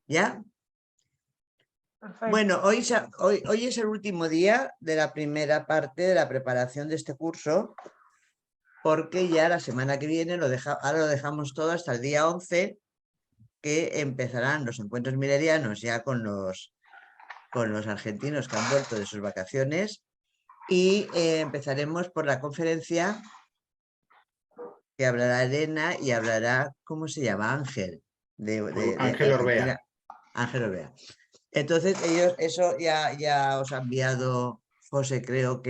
¿Ya? Perfecto. Bueno, hoy es el último día de la primera parte de la preparación de este curso, porque ya la semana que viene ahora lo dejamos todo hasta el día 11, que empezarán los encuentros milerianos ya con los argentinos que han vuelto de sus vacaciones, y empezaremos por la conferencia que hablará Elena y hablará, ¿cómo se llama? Ángel, de Ángel Orbea. Argentina. Ángel Orbea. Entonces, eso ya os ha enviado José, creo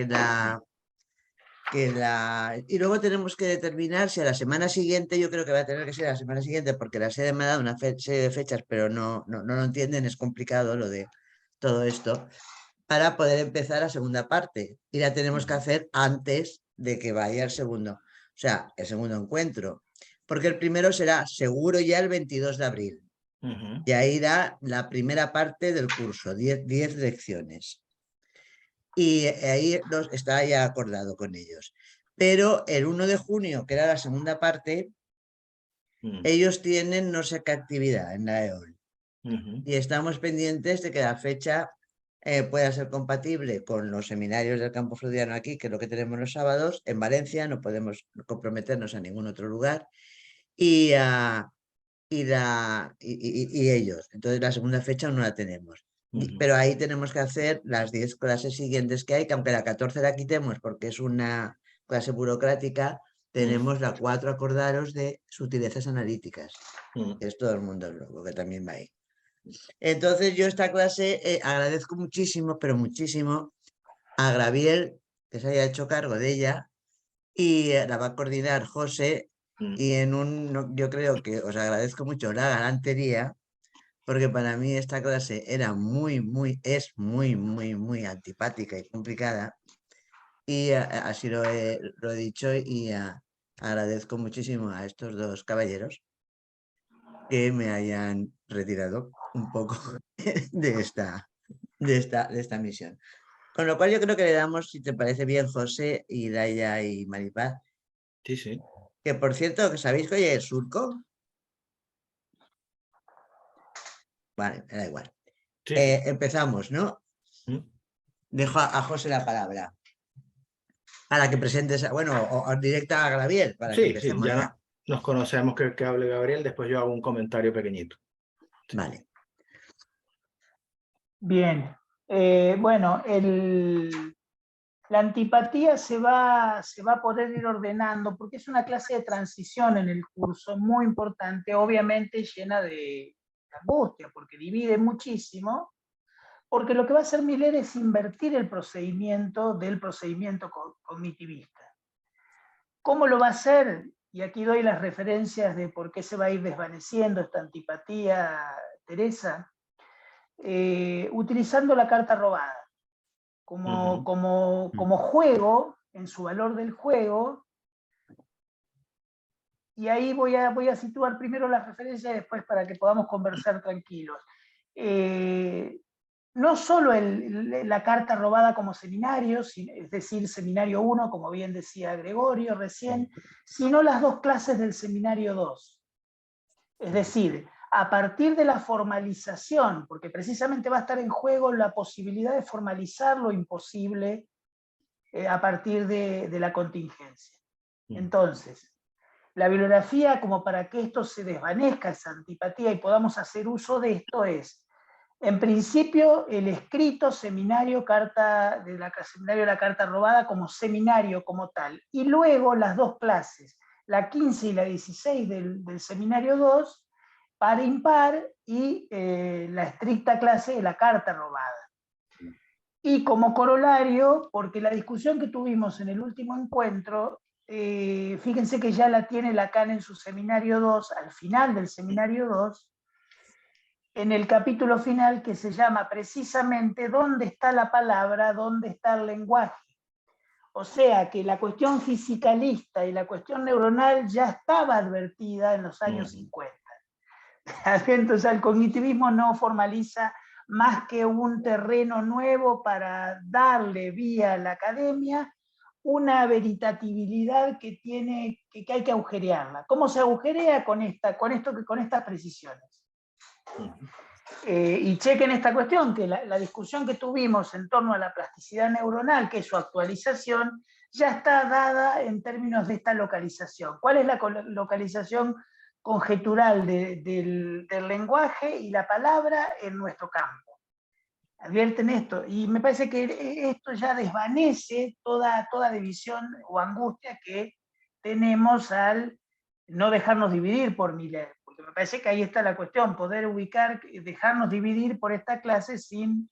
y luego tenemos que determinar si a la semana siguiente, yo creo que va a tener que ser la semana siguiente, porque la sede me ha dado una serie de fechas, pero no lo entienden, es complicado lo de todo esto, para poder empezar la segunda parte. Y la tenemos que hacer antes de que vaya o sea, el segundo encuentro, porque el primero será seguro ya el 22 de abril. Y ahí irá la primera parte del curso, 10 lecciones. Y ahí está ya acordado con ellos. Pero el 1 de junio, que era la segunda parte, ellos tienen no sé qué actividad en la EOL. Y estamos pendientes de que la fecha pueda ser compatible con los seminarios del campo freudiano aquí, que es lo que tenemos los sábados. En Valencia no podemos comprometernos a ningún otro lugar. Y ellos. Entonces la segunda fecha no la tenemos. Pero ahí tenemos que hacer las 10 clases siguientes que hay, que aunque la 14 la quitemos porque es una clase burocrática, tenemos la 4, acordaros, de sutilezas analíticas. Es todo el mundo loco, que también va ahí. Entonces yo esta clase agradezco muchísimo, pero muchísimo, a Graviel, que se haya hecho cargo de ella, y la va a coordinar José. Y yo creo que os agradezco mucho la galantería, porque para mí esta clase era es muy antipática y complicada. Y así lo he dicho, y agradezco muchísimo a estos dos caballeros que me hayan retirado un poco de esta misión. Con lo cual yo creo que le damos, si te parece bien, José, y Laia y Maripaz. Sí, sí. Que por cierto, que sabéis que hoy es surco. Vale, me da igual. Sí. Empezamos, ¿no? Dejo a José la palabra para que presentes, bueno, o directa a Gabriel, para que Sí, empecemos ya. nos conocemos, que hable Gabriel, después yo hago un comentario pequeñito. Vale. Bien. Bueno, la antipatía se va a poder ir ordenando porque es una clase de transición en el curso muy importante, obviamente llena de angustia, porque divide muchísimo, porque lo que va a hacer Miller es invertir el procedimiento del procedimiento cognitivista. ¿Cómo lo va a hacer? Y aquí doy las referencias de por qué se va a ir desvaneciendo esta antipatía, Teresa, utilizando la carta robada como juego, en su valor del juego. Y ahí voy a situar primero las referencias y después para que podamos conversar tranquilos. No solo la carta robada como seminario, es decir, seminario 1, como bien decía Gregorio recién, sino las dos clases del seminario 2. Es decir, a partir de la formalización, porque precisamente va a estar en juego la posibilidad de formalizar lo imposible a partir de la contingencia. Entonces, la bibliografía, como para que esto se desvanezca, esa antipatía, y podamos hacer uso de esto, es, en principio, el escrito seminario de la carta robada como seminario como tal, y luego las dos clases, la 15 y la 16 del seminario 2, par impar, y la estricta clase de la carta robada. Y como corolario, porque la discusión que tuvimos en el último encuentro, fíjense que ya la tiene Lacan en su seminario 2, al final del seminario 2, en el capítulo final que se llama precisamente ¿dónde está la palabra? ¿Dónde está el lenguaje? O sea que la cuestión fisicalista y la cuestión neuronal ya estaba advertida en los años 50. Entonces el cognitivismo no formaliza más que un terreno nuevo para darle vía a la academia una veritatividad que hay que agujerearla. ¿Cómo se agujerea? Con estas precisiones. Y chequen esta cuestión, que la discusión que tuvimos en torno a la plasticidad neuronal, que es su actualización, ya está dada en términos de esta localización. ¿Cuál es la localización conjetural del lenguaje y la palabra en nuestro campo? Advierten esto, y me parece que esto ya desvanece toda división o angustia que tenemos al no dejarnos dividir por Miller, porque me parece que ahí está la cuestión, poder ubicar, dejarnos dividir por esta clase sin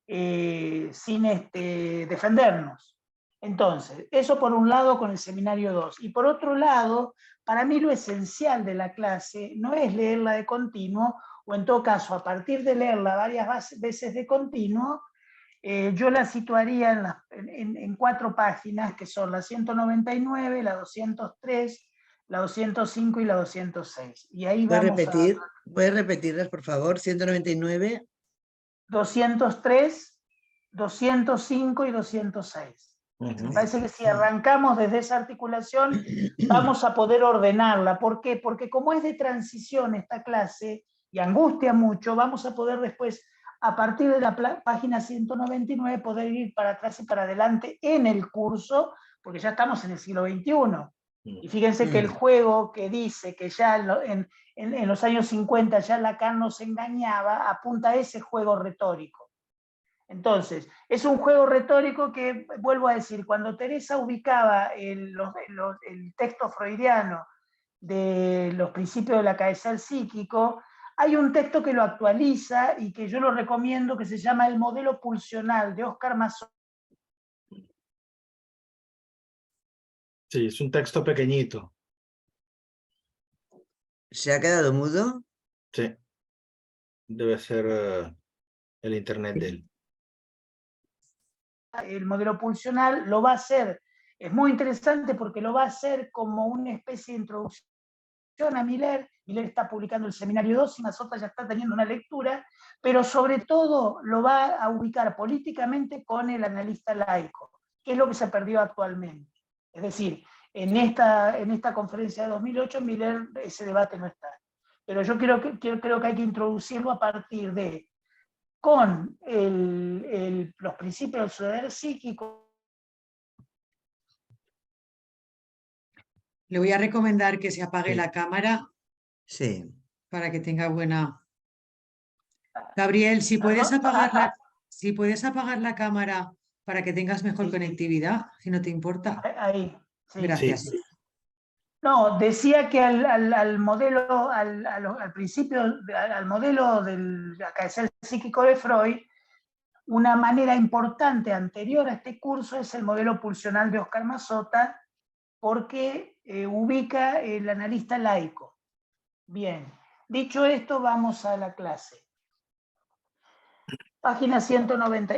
defendernos. Entonces, eso por un lado con el seminario 2. Y por otro lado, para mí lo esencial de la clase no es leerla de continuo, o en todo caso, a partir de leerla varias veces de continuo, yo la situaría en 4 páginas, que son la 199, la 203, la 205 y la 206. Y ahí vamos ¿Puedes repetirlas, por favor? 199. 203, 205 y 206. Me parece que si arrancamos desde esa articulación, vamos a poder ordenarla. ¿Por qué? Porque como es de transición esta clase, y angustia mucho, vamos a poder después, a partir de la página 199, poder ir para atrás y para adelante en el curso, porque ya estamos en el siglo XXI. Y fíjense que el juego que dice que ya en los años 50 ya Lacan nos engañaba, apunta a ese juego retórico. Entonces, es un juego retórico que, vuelvo a decir, cuando Teresa ubicaba el texto freudiano de los principios de la cabeza del psíquico, hay un texto que lo actualiza y que yo lo recomiendo, que se llama El modelo pulsional, de Oscar Massot. Sí, es un texto pequeñito. ¿Se ha quedado mudo? Sí. Debe ser el internet de él. El modelo pulsional lo va a hacer, es muy interesante porque lo va a hacer como una especie de introducción a Miller. Miller está publicando el seminario 2 y Massot ya está teniendo una lectura, pero sobre todo lo va a ubicar políticamente con el analista laico, que es lo que se perdió actualmente. Es decir, en esta conferencia de 2008, Miller, ese debate no está. Pero yo creo que hay que introducirlo a partir de, con los principios del saber psíquico. Le voy a recomendar que se apague la cámara Sí. para que tenga buena... Gabriel, si puedes apagar la cámara para que tengas mejor conectividad, si no te importa. Ahí, sí. Gracias. Sí. No, decía que al modelo, al principio, al modelo del acaecer psíquico de Freud, una manera importante anterior a este curso es el modelo pulsional de Oscar Massot, porque ubica el analista laico. Bien, dicho esto, vamos a la clase. Página 190.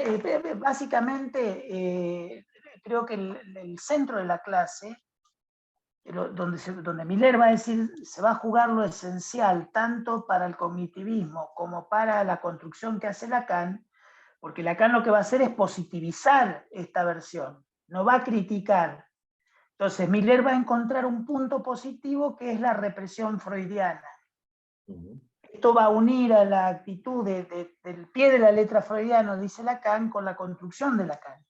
Básicamente, creo que el centro de la clase, donde Miller va a decir, se va a jugar lo esencial, tanto para el cognitivismo como para la construcción que hace Lacan, porque Lacan lo que va a hacer es positivizar esta versión, no va a criticar. Entonces, Miller va a encontrar un punto positivo que es la represión freudiana. Esto va a unir a la actitud del pie de la letra freudiana, dice Lacan, con la construcción de Lacan.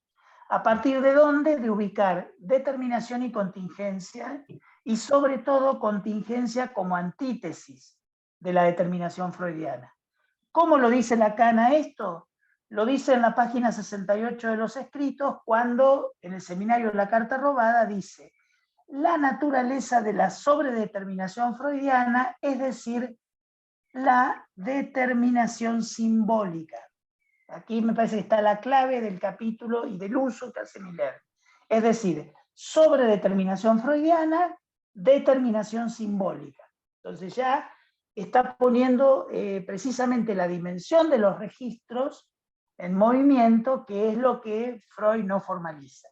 ¿A partir de dónde? De ubicar determinación y contingencia, y sobre todo contingencia como antítesis de la determinación freudiana. ¿Cómo lo dice Lacan a esto? Lo dice en la página 68 de los escritos, cuando en el seminario de la carta robada dice: la naturaleza de la sobredeterminación freudiana, es decir, la determinación simbólica. Aquí me parece que está la clave del capítulo y del uso que hace Miller. Es decir, sobredeterminación freudiana, determinación simbólica. Entonces ya está poniendo precisamente la dimensión de los registros en movimiento, que es lo que Freud no formaliza.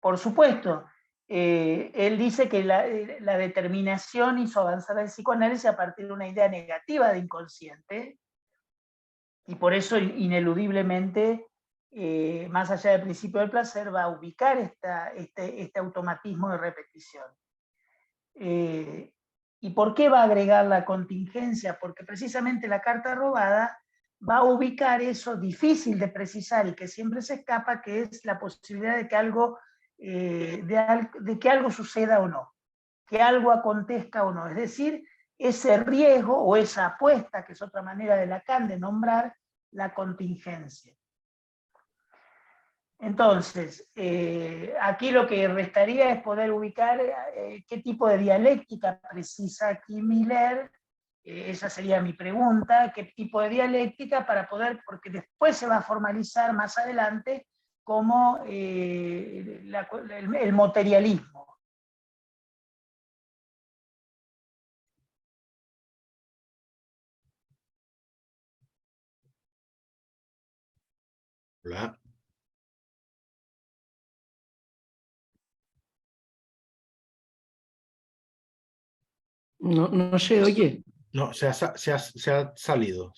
Por supuesto, él dice que la determinación hizo avanzar el psicoanálisis a partir de una idea negativa de inconsciente, y por eso ineludiblemente, más allá del principio del placer, va a ubicar este automatismo de repetición. ¿Y por qué va a agregar la contingencia? Porque precisamente la carta robada va a ubicar eso difícil de precisar y que siempre se escapa, que es la posibilidad de que algo, de que algo suceda o no, que algo acontezca o no. Es decir, ese riesgo o esa apuesta, que es otra manera de Lacan de nombrar la contingencia. Entonces, aquí lo que restaría es poder ubicar qué tipo de dialéctica precisa aquí Miller. Esa sería mi pregunta, qué tipo de dialéctica para poder, porque después se va a formalizar más adelante como el materialismo. Hola. No, no se oye. No, se ha salido.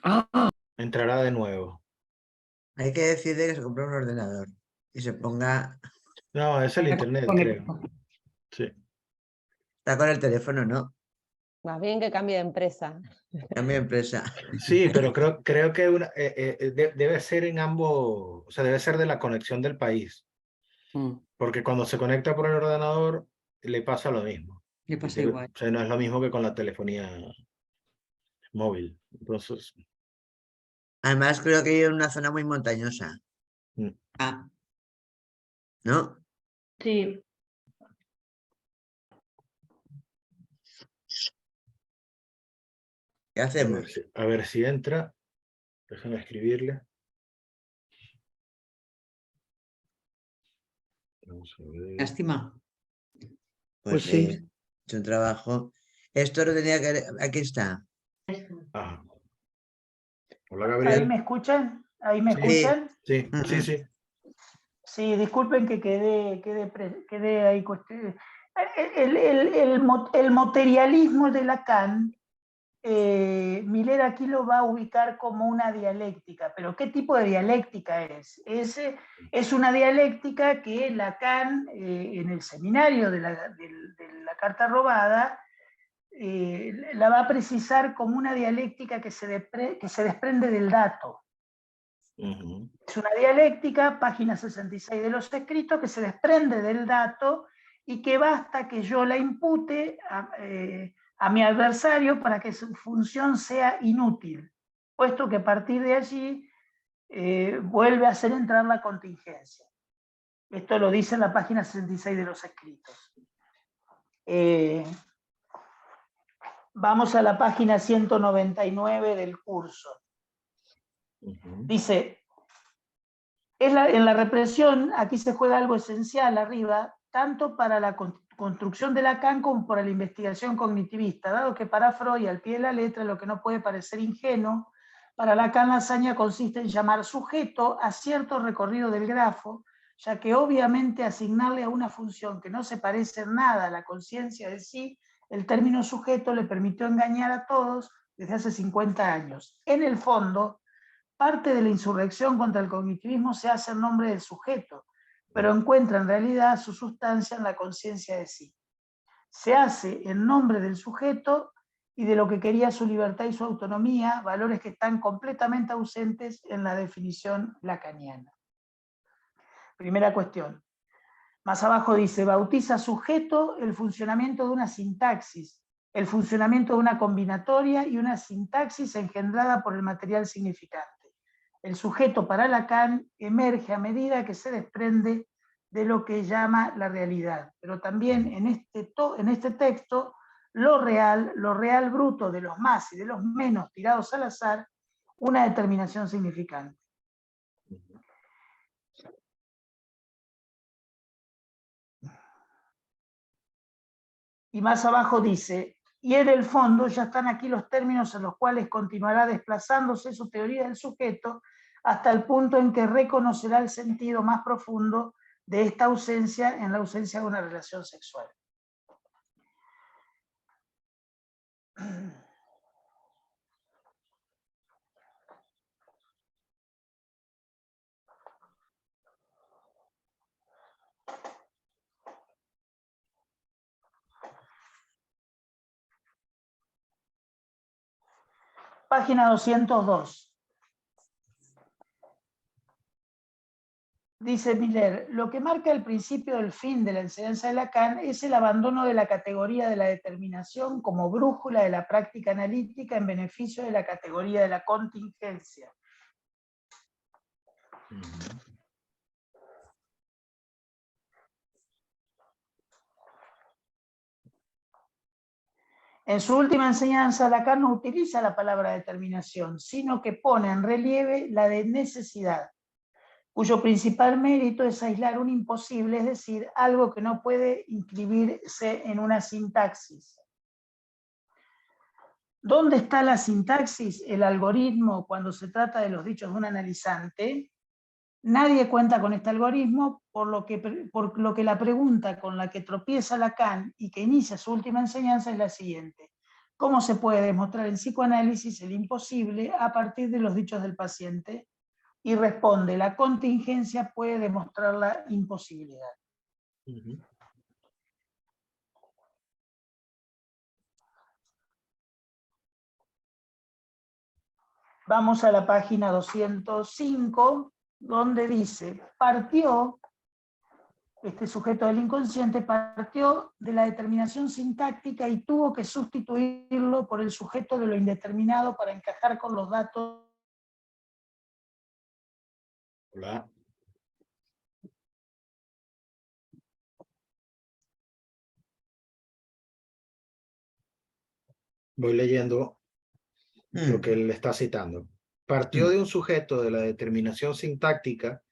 Ah, Entrará de nuevo. Hay que decirle que se compre un ordenador y se ponga, No, es el internet, creo. Conecto. Sí. está con el teléfono, ¿no? Más bien que cambie de empresa. Cambia de empresa. Sí, pero creo que debe ser en ambos, o sea, debe ser de la conexión del país, mm. porque cuando se conecta por el ordenador le pasa lo mismo. Le pasa igual. O sea, no es lo mismo que con la telefonía móvil. Entonces, Además, creo que vive en una zona muy montañosa, Ah, ¿no? Sí. ¿Qué hacemos? a ver si entra. Déjame escribirle. Vamos a ver. lástima. Pues Pues sí. sí, es un trabajo. Esto lo tenía que... Aquí está. Ah. Hola, ¿Ahí Gabriel. me escuchan? ¿Ahí me Sí, escuchan? sí, sí, Ujú. sí. Sí, disculpen que quedé ahí. El materialismo de Lacan, Miller aquí lo va a ubicar como una dialéctica, pero ¿qué tipo de dialéctica es? Es una dialéctica que Lacan, en el seminario de la carta robada, la va a precisar como una dialéctica que se desprende del dato. Ujú. Es una dialéctica, página 66 de los escritos, que se desprende del dato y que basta que yo la impute a mi adversario para que su función sea inútil, puesto que a partir de allí vuelve a hacer entrar la contingencia. Esto lo dice en la página 66 de los escritos. Vamos a la página 199 del curso. Ujú. Dice, en la represión, aquí se juega algo esencial arriba, tanto para la construcción de Lacan como para la investigación cognitivista, dado que para Freud, al pie de la letra, lo que no puede parecer ingenuo, para Lacan la hazaña consiste en llamar sujeto a cierto recorrido del grafo, ya que obviamente asignarle a una función que no se parece en nada a la conciencia de sí, el término sujeto le permitió engañar a todos desde hace 50 años. En el fondo, parte de la insurrección contra el cognitivismo se hace en nombre del sujeto, pero encuentra en realidad su sustancia en la conciencia de sí. Se hace en nombre del sujeto y de lo que quería su libertad y su autonomía, valores que están completamente ausentes en la definición lacaniana. Primera cuestión. Más abajo dice, bautiza sujeto el funcionamiento de una sintaxis, el funcionamiento de una combinatoria y una sintaxis engendrada por el material significante. El sujeto para Lacan emerge a medida que se desprende de lo que llama la realidad, pero también en este texto lo real bruto de los más y de los menos tirados al azar, una determinación significante. Y más abajo dice, y en el fondo ya están aquí los términos en los cuales continuará desplazándose su teoría del sujeto hasta el punto en que reconocerá el sentido más profundo de esta ausencia en la ausencia de una relación sexual. Página 202. Dice Miller, lo que marca el principio del fin de la enseñanza de Lacan es el abandono de la categoría de la determinación como brújula de la práctica analítica en beneficio de la categoría de la contingencia. En su última enseñanza, Lacan no utiliza la palabra determinación, sino que pone en relieve la de necesidad, cuyo principal mérito es aislar un imposible, es decir, algo que no puede inscribirse en una sintaxis. ¿Dónde está la sintaxis, el algoritmo, cuando se trata de los dichos de un analizante? Nadie cuenta con este algoritmo, por lo que la pregunta con la que tropieza Lacan y que inicia su última enseñanza es la siguiente. ¿Cómo se puede demostrar en psicoanálisis el imposible a partir de los dichos del paciente? Y responde, la contingencia puede demostrar la imposibilidad. Vamos a la página 205, donde dice, partió, este sujeto del inconsciente partió de la determinación sintáctica y tuvo que sustituirlo por el sujeto de lo indeterminado para encajar con los datos. Hola. Voy leyendo lo que él está citando. Partió de un sujeto de la determinación sintáctica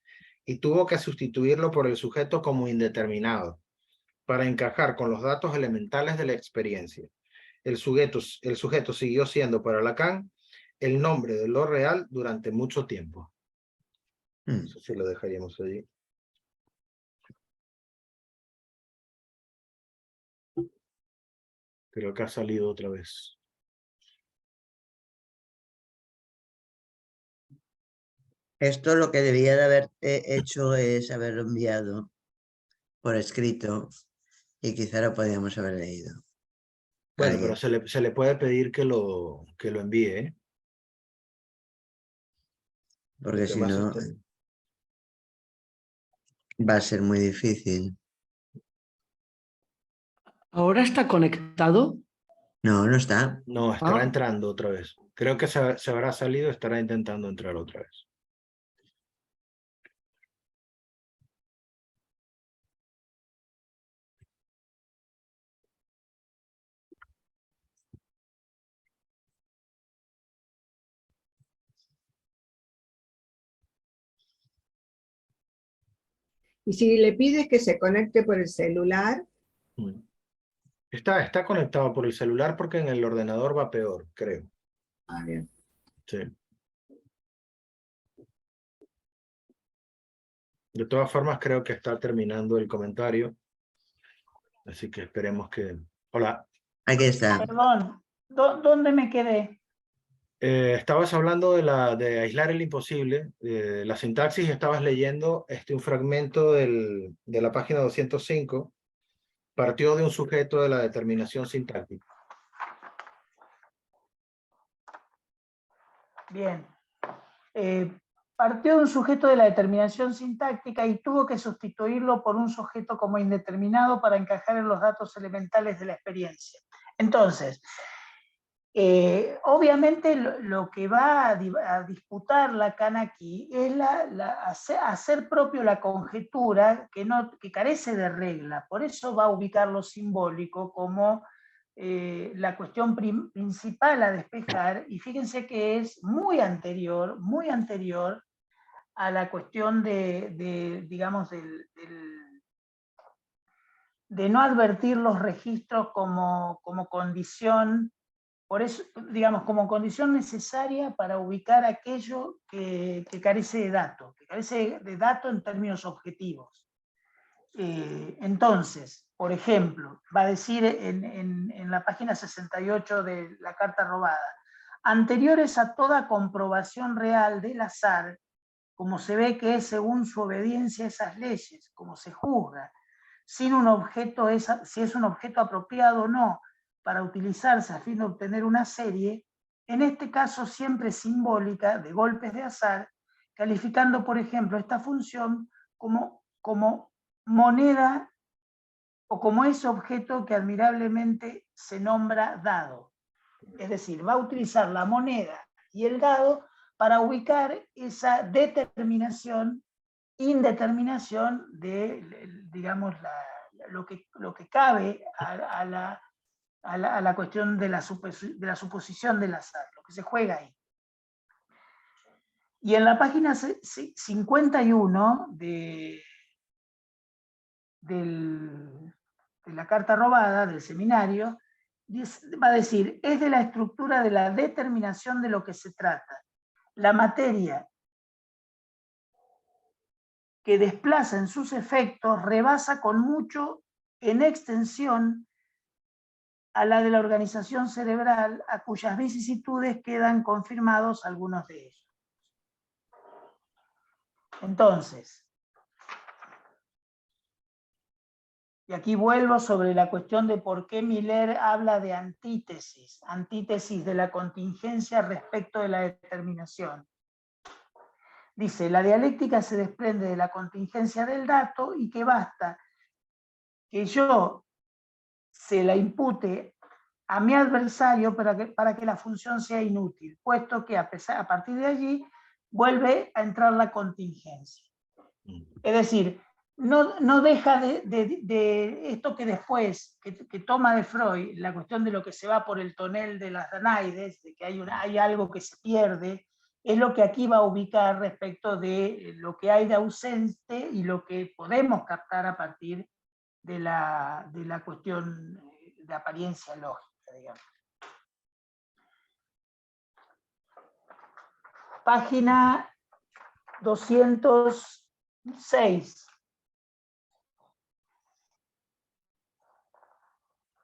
y tuvo que sustituirlo por el sujeto como indeterminado para encajar con los datos elementales de la experiencia. El sujeto siguió siendo para Lacan el nombre de lo real durante mucho tiempo. Eso sí lo dejaríamos allí. Creo que ha salido otra vez. Esto lo que debía de haber hecho es haberlo enviado por escrito y quizá lo podíamos haber leído. Bueno, Alguien. pero se le puede pedir que lo envíe, ¿eh? Porque si Además, no va a ser muy difícil. ¿Ahora está conectado? No, no está. No, estará Ah. entrando otra vez. Creo que se habrá salido, estará intentando entrar otra vez. Y si le pides que se conecte por el celular, Está conectado por el celular porque en el ordenador va peor, creo. a ver. Sí. De todas formas, creo que está terminando el comentario. Así que esperemos que... Hola. Aquí está. Perdón, ¿dónde me quedé? Estabas hablando de aislar el imposible, la sintaxis, y estabas leyendo un fragmento de la página 205. Partió de un sujeto de la determinación sintáctica. Bien. Partió de un sujeto de la determinación sintáctica y tuvo que sustituirlo por un sujeto como indeterminado para encajar en los datos elementales de la experiencia. Entonces, obviamente lo que va a disputar Lacan aquí es hacer propio la conjetura que carece de regla. Por eso va a ubicar lo simbólico como la cuestión principal a despejar, y fíjense que es muy anterior a la cuestión digamos, de no advertir los registros como condición, por eso, digamos, como condición necesaria para ubicar aquello que carece de dato en términos objetivos. Entonces, por ejemplo, va a decir en la página 68 de la carta robada, anteriores a toda comprobación real del azar, como se ve que es según su obediencia a esas leyes, como se juzga, sin un objeto, si es un objeto apropiado o no para utilizarse a fin de obtener una serie, en este caso siempre simbólica, de golpes de azar, calificando, por ejemplo, esta función como moneda o como ese objeto que admirablemente se nombra dado. Es decir, va a utilizar la moneda y el dado para ubicar esa determinación, indeterminación de, digamos, lo que cabe a la cuestión de la suposición del azar, lo que se juega ahí. Y en la página 51 de la carta robada, del seminario, va a decir, es de la estructura de la determinación de lo que se trata. La materia que desplaza en sus efectos rebasa con mucho en extensión a la de la organización cerebral, a cuyas vicisitudes quedan confirmados algunos de ellos. Entonces, y aquí vuelvo sobre la cuestión de por qué Miller habla de antítesis de la contingencia respecto de la determinación. Dice, la dialéctica se desprende de la contingencia del dato y que basta que yo se la impute a mi adversario para que la función sea inútil, puesto que a partir de allí vuelve a entrar la contingencia. Es decir, no deja de esto que después, que toma de Freud, la cuestión de lo que se va por el tonel de las Danaides, de que hay algo que se pierde, es lo que aquí va a ubicar respecto de lo que hay de ausente y lo que podemos captar a partir de la cuestión de apariencia lógica, digamos. Página 206.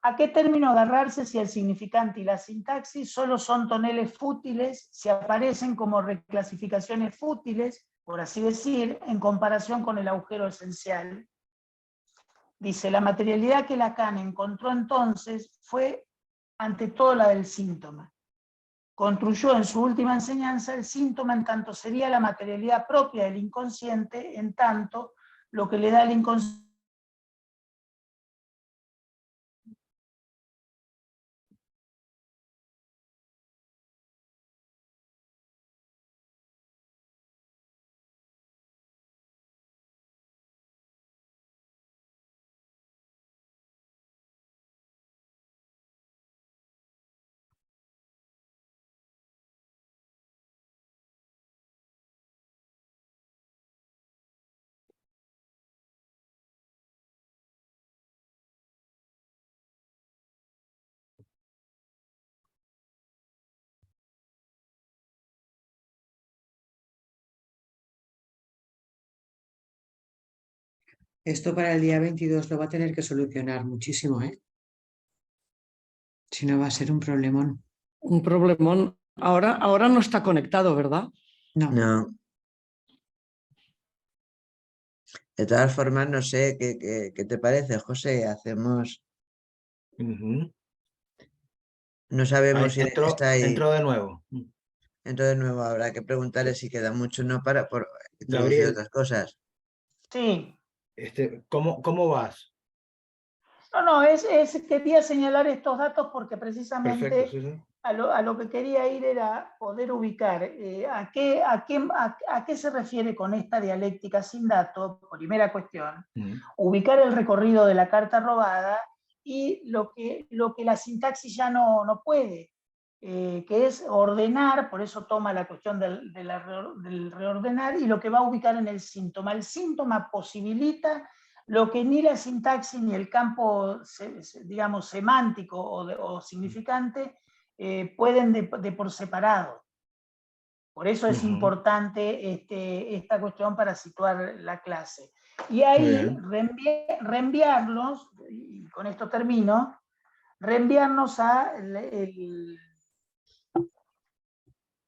¿A qué término agarrarse si el significante y la sintaxis solo son toneles fútiles, si aparecen como reclasificaciones fútiles, por así decir, en comparación con el agujero esencial? Dice, la materialidad que Lacan encontró entonces fue ante todo la del síntoma. Construyó en su última enseñanza el síntoma en tanto sería la materialidad propia del inconsciente, en tanto lo que le da al inconsciente Esto para el día 22 lo va a tener que solucionar muchísimo, ¿eh? Si no va a ser un problemón. Un problemón. Ahora no está conectado, ¿verdad? No. No. De todas formas, no sé, ¿qué te parece, José? Hacemos... No sabemos si está ahí. Entró de nuevo. Entonces, de nuevo, habrá que preguntarle si queda mucho, ¿no? Para introducir Gabriel, otras cosas. Sí. ¿Cómo vas? No, quería señalar estos datos porque precisamente Perfecto, sí, sí. a lo que quería ir era poder ubicar a qué se refiere con esta dialéctica sin datos, primera cuestión, ubicar el recorrido de la carta robada y lo que la sintaxis ya no puede, que es ordenar, por eso toma la cuestión del reordenar y lo que va a ubicar en el síntoma. El síntoma posibilita lo que ni la sintaxis ni el campo, digamos, semántico o significante pueden de por separado. Por eso es importante esta cuestión para situar la clase. Y ahí reenviarlos, y con esto termino, reenviarnos a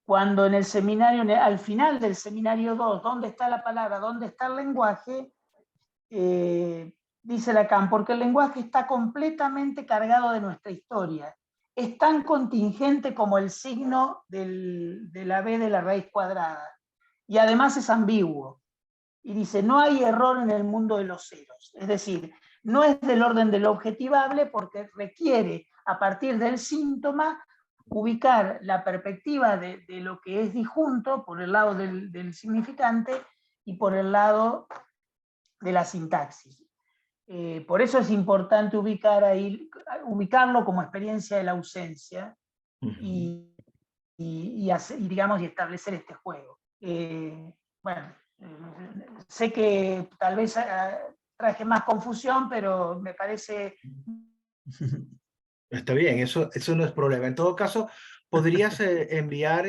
cuando en el seminario, al final del seminario 2, ¿dónde está la palabra? ¿Dónde está el lenguaje? Dice Lacan, porque el lenguaje está completamente cargado de nuestra historia es tan contingente como el signo de la b de la raíz cuadrada. Y además es ambiguo. Y dice, no hay error en el mundo de los ceros. Es decir, no es del orden de lo objetivable porque requiere, a partir del síntoma, ubicar la perspectiva de lo que es disjunto por el lado del significante y por el lado de la sintaxis. Por eso es importante ubicarlo como experiencia de la ausencia y digamos, y establecer este juego. Bueno, sé que tal vez traje más confusión, pero me parece... Está bien, eso no es problema. En todo caso, podrías enviar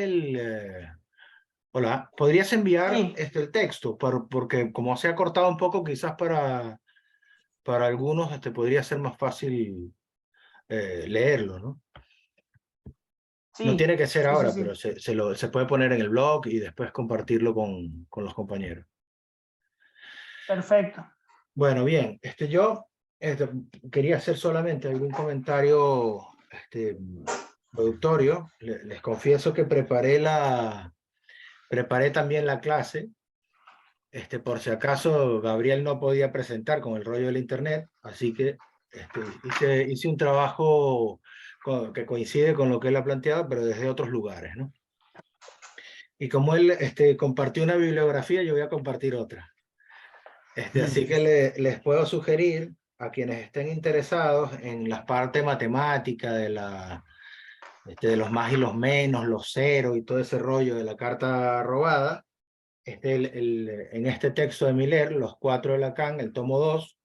hola, podrías enviar Sí. el texto, porque como se ha cortado un poco, quizás para algunos podría ser más fácil leerlo, ¿no? Sí, No tiene que ser sí, ahora, sí, pero sí. se puede poner en el blog y después compartirlo con los compañeros. Perfecto. Bueno, bien, yo quería hacer solamente algún comentario productorio. Les confieso que preparé también la clase, por si acaso Gabriel no podía presentar con el rollo del internet, así que hice un trabajo que coincide con lo que él ha planteado, pero desde otros lugares, ¿no? Y como él compartió una bibliografía, yo voy a compartir otra. Así que les puedo sugerir a quienes estén interesados en la parte matemática de los más y los menos, los ceros y todo ese rollo de la carta robada, en este texto de Miller, Los cuatro de Lacan, el tomo 2,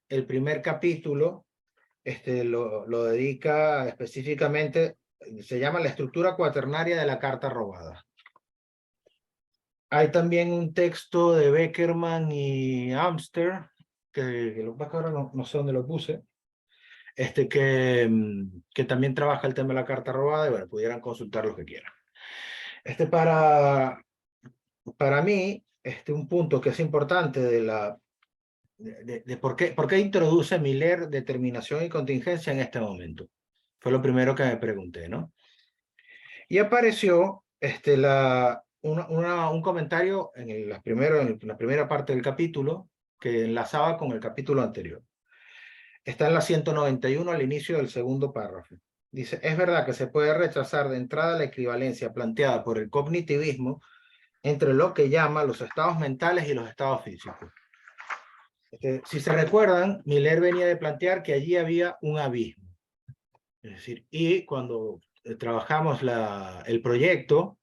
el primer capítulo lo dedica específicamente, se llama La estructura cuaternaria de la carta robada. Hay también un texto de Beckerman y Amster, que lo que pasa es que ahora no sé dónde lo puse, que también trabaja el tema de la carta robada, y bueno, pudieran consultar lo que quieran. Para mí, un punto que es importante de por qué introduce Miller determinación y contingencia en este momento. Fue lo primero que me pregunté, ¿no? Y apareció un comentario en la primera parte del capítulo que enlazaba con el capítulo anterior. Está en la 191 al inicio del segundo párrafo. Dice, es verdad que se puede rechazar de entrada la equivalencia planteada por el cognitivismo entre lo que llama los estados mentales y los estados físicos. Si se recuerdan, Miller venía de plantear que allí había un abismo. Es decir, y cuando trabajamos el proyecto,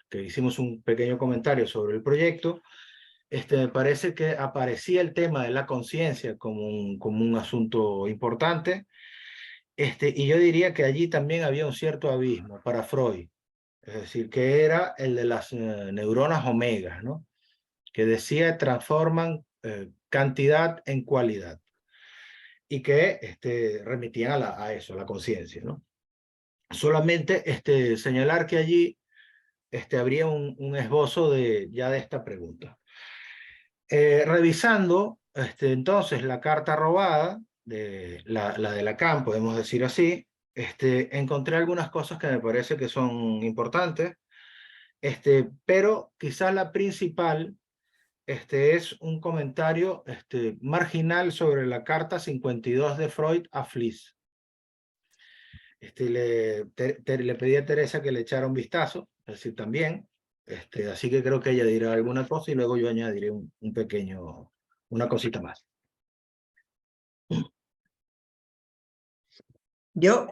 que hicimos un pequeño comentario sobre el proyecto, me parece que aparecía el tema de la conciencia como un asunto importante, y yo diría que allí también había un cierto abismo para Freud, es decir, que era el de las neuronas omegas, ¿no? Que decía transforman cantidad en cualidad y que remitían a eso, a la conciencia, ¿no? Solamente señalar que allí habría un esbozo ya de esta pregunta. Revisando entonces la carta robada, la de Lacan, podemos decir así, encontré algunas cosas que me parece que son importantes, pero quizás la principal es un comentario marginal sobre la carta 52 de Freud a Fliess. Le pedí a Teresa que le echara un vistazo, es decir, también, así que creo que ella dirá alguna cosa y luego yo añadiré una cosita más.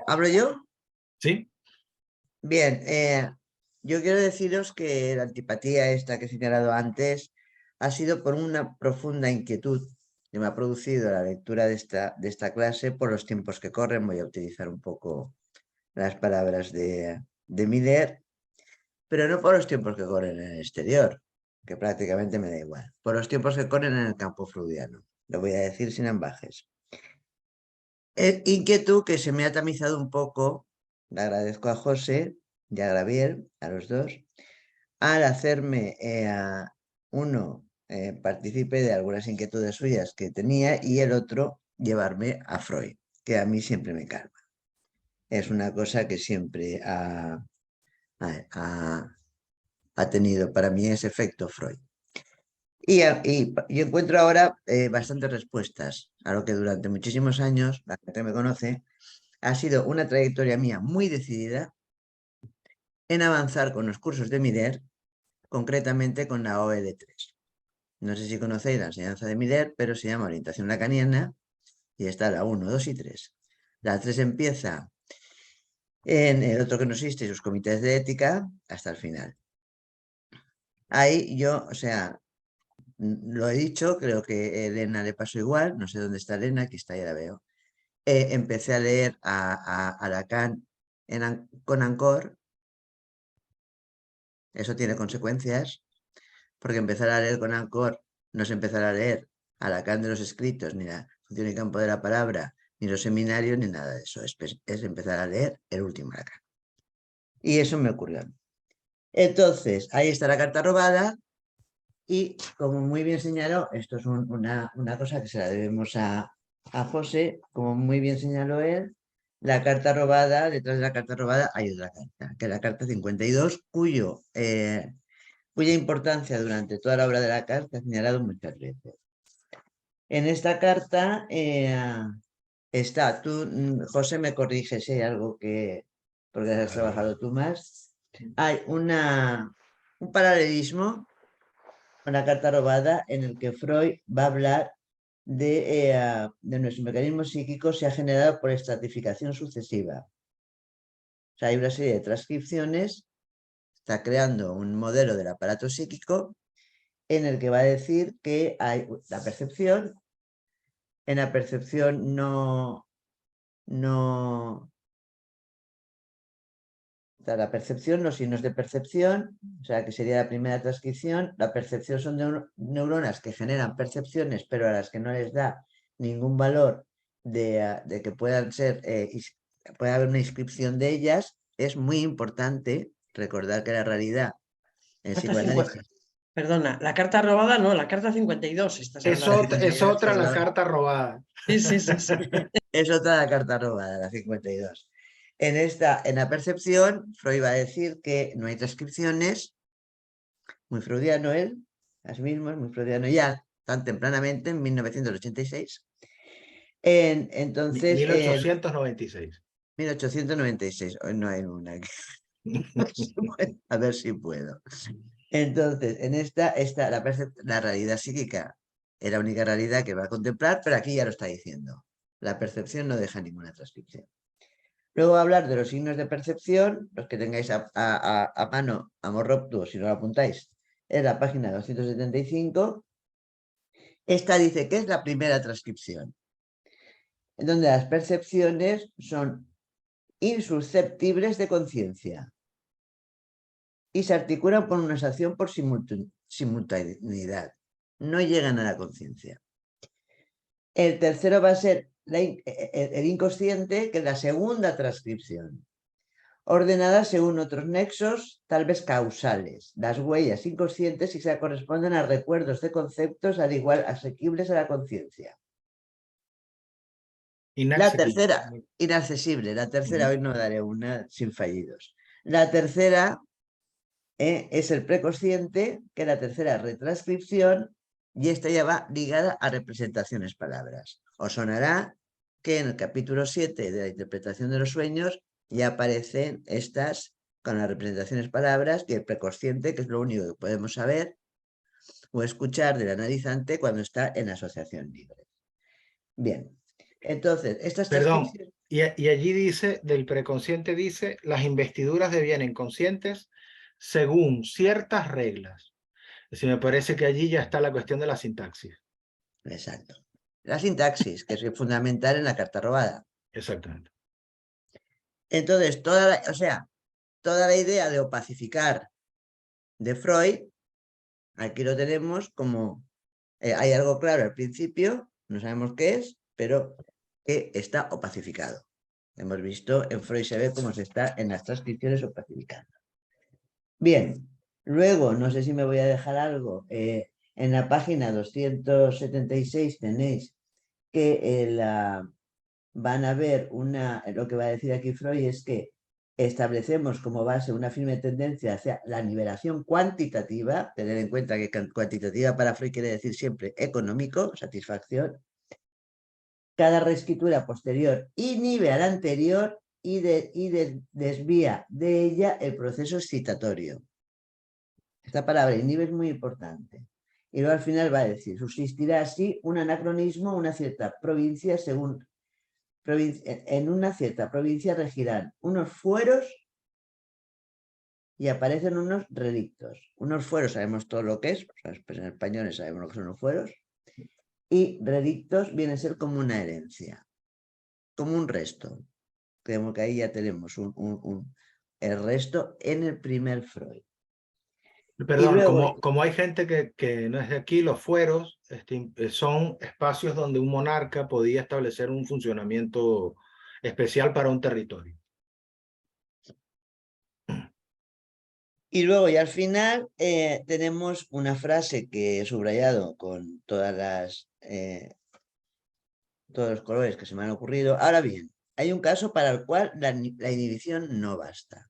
¿Hablo yo? ¿Sí? Bien, yo quiero deciros que la antipatía esta que he señalado antes ha sido por una profunda inquietud que me ha producido la lectura de esta clase por los tiempos que corren. Voy a utilizar un poco las palabras de Miller, pero no por los tiempos que corren en el exterior, que prácticamente me da igual, por los tiempos que corren en el campo freudiano. Lo voy a decir sin ambajes. Inquietud que se me ha tamizado un poco, le agradezco a José y a Gabriel, a los dos, al hacerme uno partícipe de algunas inquietudes suyas que tenía y el otro llevarme a Freud, que a mí siempre me calma. es una cosa que siempre ha tenido para mí ese efecto Freud. Y yo encuentro ahora bastantes respuestas a lo que durante muchísimos años, la gente me conoce, ha sido una trayectoria mía muy decidida en avanzar con los cursos de Mider, concretamente con la OED3. No sé si conocéis la enseñanza de Mider, pero se llama Orientación Lacaniana y está la 1, 2 y 3. La 3 empieza en el otro que no existe y sus comités de ética hasta el final. Ahí yo, o sea, lo he dicho, creo que Elena le pasó igual, no sé dónde está Elena, aquí está, ya la veo. Empecé a leer a Lacan con Ancor. Eso tiene consecuencias, porque empezar a leer con Ancor no es empezar a leer a Lacan de los escritos, ni la función y campo de la palabra, ni los seminarios, ni nada de eso. Es empezar a leer el último Lacan. Y eso me ocurrió. Entonces, ahí está la carta robada. Y como muy bien señaló, esto es una cosa que se la debemos a José, como muy bien señaló él, la carta robada, detrás de la carta robada hay otra carta, que es la carta 52, cuya importancia durante toda la obra de la carta ha señalado muchas veces. En esta carta está, José, me corriges si hay algo que, porque has trabajado tú más, hay un paralelismo con la carta robada en el que Freud va a hablar de nuestro mecanismo psíquico se ha generado por estratificación sucesiva. O sea, hay una serie de transcripciones, está creando un modelo del aparato psíquico en el que va a decir que hay la percepción, en la percepción la percepción, los signos de percepción, o sea, que sería la primera transcripción. La percepción son de neuronas que generan percepciones, pero a las que no les da ningún valor de que puedan ser, puede haber una inscripción de ellas. Es muy importante recordar que la realidad en psicoanálisis... Perdona, la carta robada no, la carta 52 estás hablando. Es otra la carta robada. Sí, sí, sí, sí. Es otra la carta robada, la 52. En la percepción, Freud va a decir que no hay transcripciones, muy freudiano él, así mismo, es muy freudiano ya tan tempranamente, en 1986. Entonces, 1896. 1896, hoy no hay una. A ver si puedo. Entonces, en la realidad psíquica es la única realidad que va a contemplar, pero aquí ya lo está diciendo. La percepción no deja ninguna transcripción. Luego hablar de los signos de percepción, los que tengáis a mano, amor rupto, si no lo apuntáis, es la página 275. Esta dice que es la primera transcripción, en donde las percepciones son insusceptibles de conciencia y se articulan por una acción por simultaneidad. No llegan a la conciencia. El tercero va a ser el inconsciente, que es la segunda transcripción, ordenada según otros nexos, tal vez causales, las huellas inconscientes y se corresponden a recuerdos de conceptos al igual asequibles a la conciencia. La tercera, inaccesible. La tercera, hoy no daré una sin fallidos. La tercera es el preconsciente, que es la tercera retranscripción, y esta ya va ligada a representaciones palabras. Os sonará que en el capítulo 7 de la interpretación de los sueños ya aparecen estas con las representaciones palabras y el preconsciente, que es lo único que podemos saber o escuchar del analizante cuando está en asociación libre. Bien, entonces, estas Perdón, y allí dice, del preconsciente dice, las investiduras devienen conscientes según ciertas reglas. Es decir, me parece que allí ya está la cuestión de la sintaxis. Exacto. La sintaxis, que es fundamental en la carta robada. Exactamente. Entonces, toda la idea de opacificar de Freud, aquí lo tenemos como, hay algo claro al principio, no sabemos qué es, pero que está opacificado. Hemos visto en Freud se ve cómo se está en las transcripciones opacificando. Bien, luego, no sé si me voy a dejar algo, en la página 276 tenéis que van a ver lo que va a decir aquí Freud es que establecemos como base una firme tendencia hacia la nivelación cuantitativa, tener en cuenta que cuantitativa para Freud quiere decir siempre económico, satisfacción. Cada reescritura posterior inhibe a la anterior y desvía de ella el proceso excitatorio. Esta palabra inhibe es muy importante. Y luego al final va a decir, subsistirá así un anacronismo, una cierta provincia en una cierta provincia regirán unos fueros y aparecen unos relictos. Unos fueros sabemos todo lo que es, pues en español sabemos lo que son los fueros, y relictos viene a ser como una herencia, como un resto. Creemos que ahí ya tenemos el resto en el primer Freud. Perdón, luego, como hay gente que no es de aquí, los fueros son espacios donde un monarca podía establecer un funcionamiento especial para un territorio. y luego y al final tenemos una frase que he subrayado con todos los colores que se me han ocurrido. Ahora bien, hay un caso para el cual la inhibición no basta.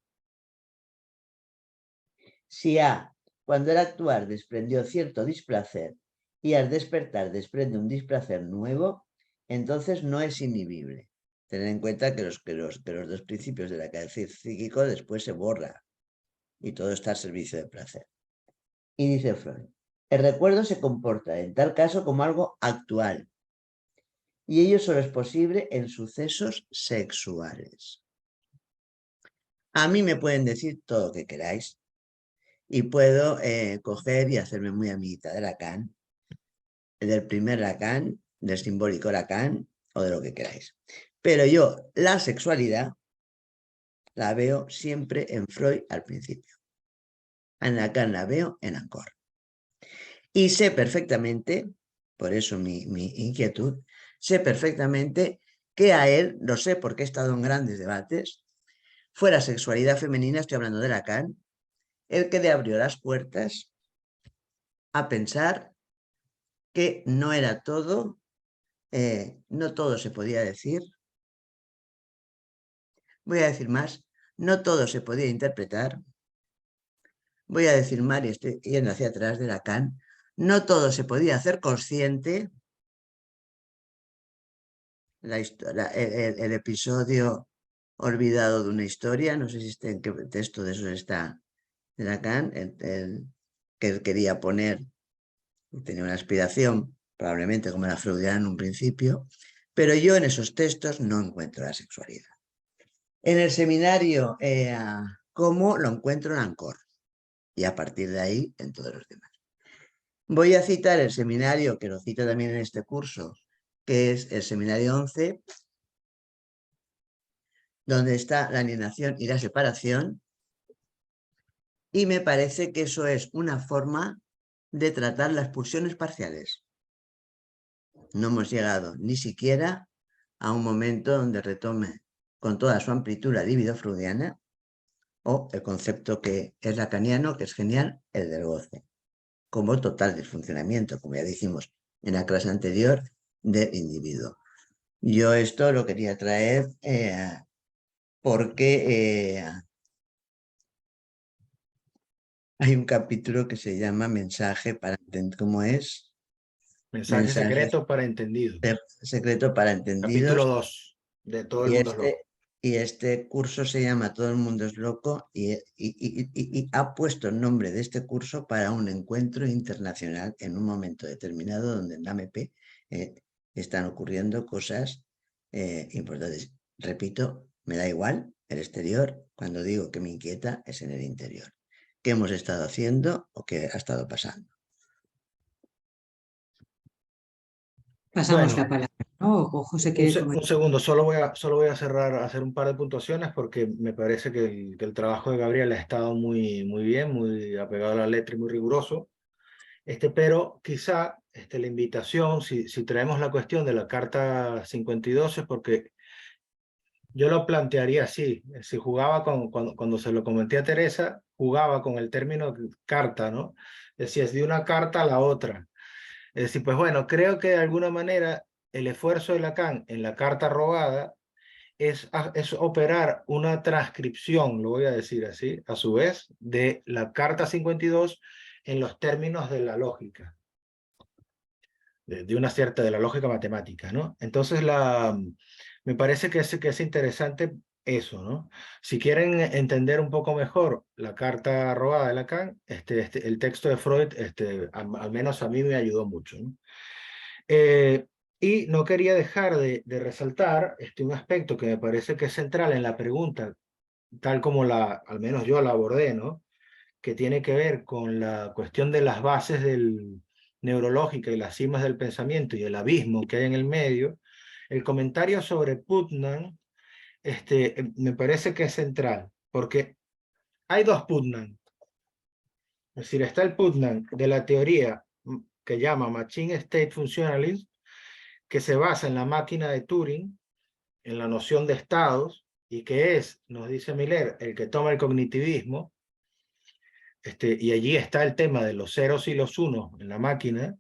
Si A, cuando el actuar desprendió cierto displacer y al despertar desprende un displacer nuevo, entonces no es inhibible. Tener en cuenta que los dos principios de la cadencia psíquico después se borra y todo está al servicio del placer. Y dice Freud, el recuerdo se comporta en tal caso como algo actual y ello solo es posible en sucesos sexuales. A mí me pueden decir todo lo que queráis y puedo coger y hacerme muy amiguita de Lacan, del primer Lacan, del simbólico Lacan o de lo que queráis. Pero yo la sexualidad la veo siempre en Freud al principio. En Lacan la veo en Ancor. Y sé perfectamente, por eso mi inquietud, sé perfectamente que a él, lo sé porque he estado en grandes debates, fue la sexualidad femenina, estoy hablando de Lacan, el que le abrió las puertas a pensar que no era todo, no todo se podía decir. Voy a decir más, no todo se podía interpretar. Voy a decir más, y estoy yendo hacia atrás de Lacan, no todo se podía hacer consciente. El episodio olvidado de una historia, no sé si está en qué texto de eso está de Lacan, que él quería poner, tenía una aspiración, probablemente como la freudiana en un principio, pero yo en esos textos no encuentro la sexualidad. En el seminario, ¿cómo lo encuentro en Ancor? Y a partir de ahí, en todos los demás. Voy a citar el seminario, que lo cito también en este curso, que es el seminario 11, donde está la alienación y la separación, y me parece que eso es una forma de tratar las pulsiones parciales. No hemos llegado ni siquiera a un momento donde retome con toda su amplitud la libido freudiana o el concepto que es lacaniano, que es genial, el del goce, como total disfuncionamiento, como ya dijimos en la clase anterior, del individuo. Yo esto lo quería traer porque hay un capítulo que se llama Mensaje para entender cómo es. Mensaje secreto para entendidos. Secreto para entendidos. Capítulo 2, de Todo el mundo es loco. Y este curso se llama Todo el mundo es loco y ha puesto el nombre de este curso para un encuentro internacional en un momento determinado donde en la AMP están ocurriendo cosas importantes. Repito, me da igual el exterior, cuando digo que me inquieta es en el interior. ¿Qué hemos estado haciendo o qué ha estado pasando? Pasamos Bueno, la palabra, ¿no? O José quiere un comentar. segundo, solo voy a cerrar, hacer un par de puntuaciones porque me parece que el trabajo de Gabriel ha estado muy, muy bien, muy apegado a la letra y muy riguroso. Pero quizá la invitación, si traemos la cuestión de la carta 52, es porque yo lo plantearía así. Si jugaba cuando se lo comenté a Teresa, jugaba con el término carta, ¿no? Es decir, es de una carta a la otra. Es decir, pues bueno, creo que de alguna manera el esfuerzo de Lacan en la carta robada es operar una transcripción, lo voy a decir así, a su vez, de la carta 52 en los términos de la lógica, de una cierta, de la lógica matemática, ¿no? Entonces, me parece que es interesante eso, ¿no? Si quieren entender un poco mejor la carta robada de Lacan, el texto de Freud, al menos a mí me ayudó mucho, ¿no? Y no quería dejar de resaltar un aspecto que me parece que es central en la pregunta, tal como al menos yo la abordé, ¿no? Que tiene que ver con la cuestión de las bases neurológicas y las cimas del pensamiento y el abismo que hay en el medio. El comentario sobre Putnam me parece que es central, porque hay dos Putnam. Es decir, está el Putnam de la teoría que llama Machine State Functionalism, que se basa en la máquina de Turing, en la noción de estados, y que es, nos dice Miller, el que toma el cognitivismo, y allí está el tema de los ceros y los unos en la máquina.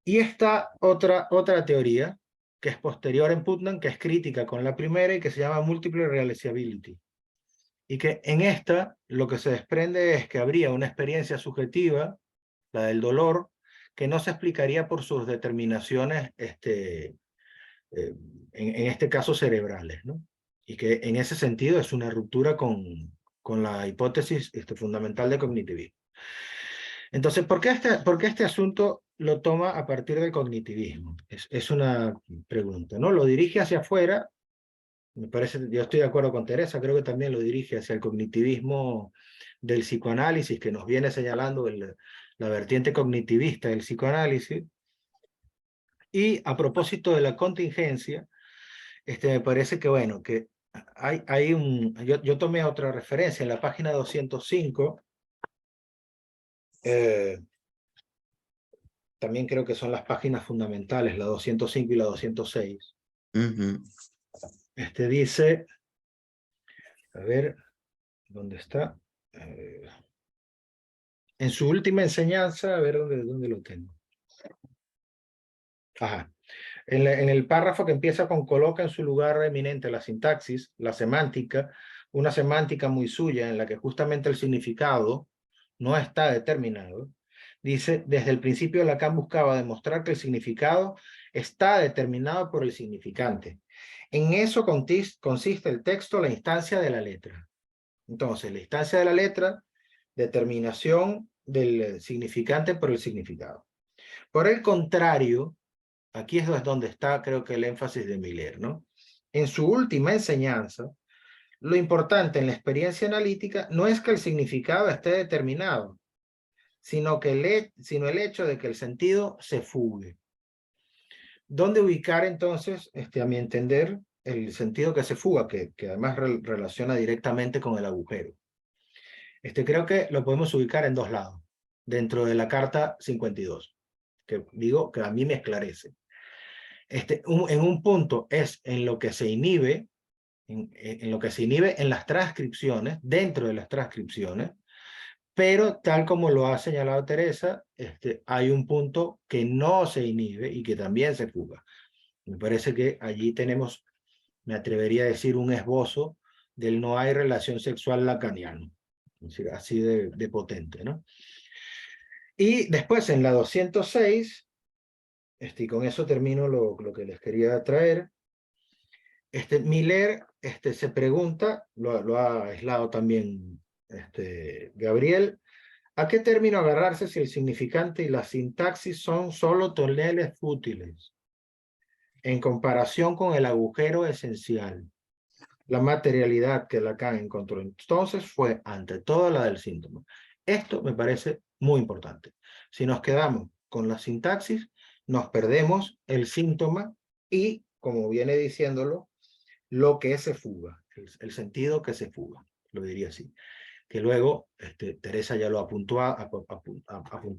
Y está otra teoría, que es posterior en Putnam, que es crítica con la primera y que se llama Multiple Realizability. Y que en esta lo que se desprende es que habría una experiencia subjetiva, la del dolor, que no se explicaría por sus determinaciones, en este caso cerebrales, ¿no? Y que en ese sentido es una ruptura con la hipótesis fundamental de cognitivismo. Entonces, ¿por qué este asunto lo toma a partir del cognitivismo? Es una pregunta, ¿no? Lo dirige hacia afuera, me parece, yo estoy de acuerdo con Teresa, creo que también lo dirige hacia el cognitivismo del psicoanálisis, que nos viene señalando la vertiente cognitivista del psicoanálisis. Y a propósito de la contingencia, me parece que, bueno, que yo tomé otra referencia en la página 205, también creo que son las páginas fundamentales, la 205 y la 206. Dice, a ver, ¿dónde está? En su última enseñanza, a ver dónde lo tengo. Ajá. En el párrafo que empieza con coloca en su lugar eminente la sintaxis, la semántica, una semántica muy suya en la que justamente el significado no está determinado. Dice, desde el principio Lacan buscaba demostrar que el significado está determinado por el significante. En eso consiste el texto, la instancia de la letra. Entonces, la instancia de la letra, determinación del significante por el significado. Por el contrario, aquí es donde está, creo que el énfasis de Miller, ¿no? En su última enseñanza, lo importante en la experiencia analítica no es que el significado esté determinado, sino el hecho de que el sentido se fugue. ¿Dónde ubicar entonces, a mi entender, el sentido que se fuga, que además relaciona directamente con el agujero? Creo que lo podemos ubicar en dos lados, dentro de la carta 52, que digo que a mí me esclarece. En un punto es en lo que se inhibe, en lo que se inhibe en las transcripciones, dentro de las transcripciones, pero tal como lo ha señalado Teresa, hay un punto que no se inhibe y que también se fuga. Me parece que allí tenemos, me atrevería a decir, un esbozo del no hay relación sexual lacaniano. Es decir, así de potente, ¿no? Y después en la 206, y con eso termino lo que les quería traer, Miller se pregunta, lo ha aislado también Gabriel, ¿a qué término agarrarse si el significante y la sintaxis son solo toneles fútiles en comparación con el agujero esencial? La materialidad que Lacan encontró entonces fue ante todo la del síntoma. Esto me parece muy importante. Si nos quedamos con la sintaxis, nos perdemos el síntoma y, como viene diciéndolo, lo que se fuga, el sentido que se fuga, lo diría así. Que luego, Teresa ya lo apuntó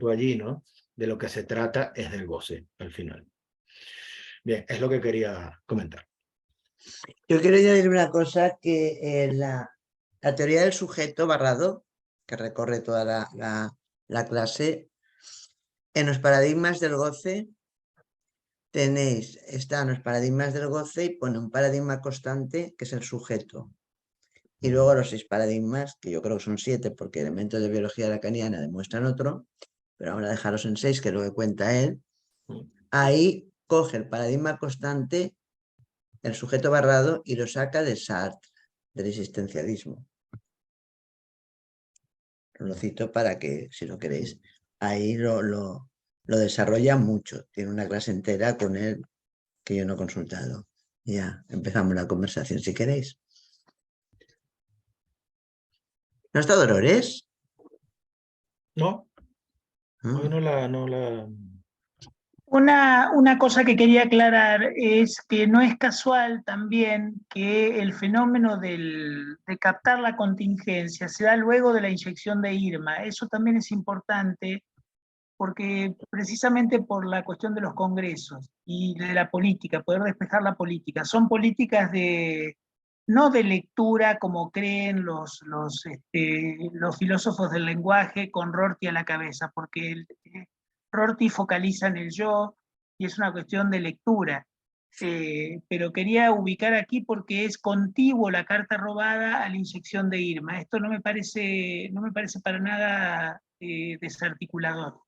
allí, ¿no? De lo que se trata es del goce, al final. Bien, es lo que quería comentar. Yo quiero añadir una cosa, que la teoría del sujeto Barrado, que recorre toda la clase, en los paradigmas del goce, están los paradigmas del goce y pone un paradigma constante que es el sujeto. Y luego los 6 paradigmas, que yo creo que son 7 porque elementos de biología lacaniana demuestran otro, pero vamos a dejarlos en 6, que es lo que cuenta él. Ahí coge el paradigma constante, el sujeto barrado, y lo saca de Sartre, del existencialismo. Lo cito para que, si lo queréis, ahí lo desarrolla mucho. Tiene una clase entera con él que yo no he consultado. Ya, empezamos la conversación, si queréis. ¿No está Dolores? No, Ah. hoy no la... Una cosa que quería aclarar es que no es casual también que el fenómeno de captar la contingencia se da luego de la inyección de Irma. Eso también es importante porque precisamente por la cuestión de los congresos y de la política, poder despejar la política, son políticas no de lectura como creen los filósofos del lenguaje con Rorty a la cabeza, porque Rorty focaliza en el yo y es una cuestión de lectura. Pero quería ubicar aquí porque es contiguo la carta robada a la inyección de Irma. Esto no me parece para nada desarticulador.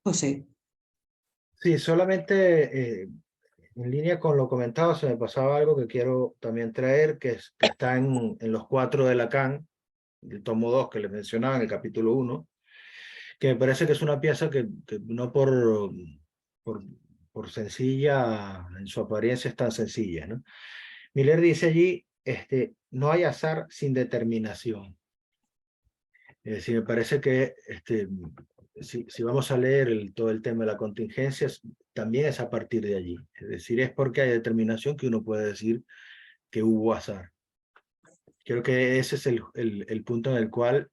José. Sí, solamente en línea con lo comentado, se me pasaba algo que quiero también traer, que está en los 4 de Lacan, el tomo 2 que les mencionaba en el capítulo 1, que me parece que es una pieza que no por sencilla, en su apariencia es tan sencilla, ¿no? Miller dice allí, no hay azar sin determinación. Es decir, me parece que si vamos a leer todo el tema de la contingencia, también es a partir de allí. Es decir, es porque hay determinación que uno puede decir que hubo azar. Creo que ese es el punto en el cual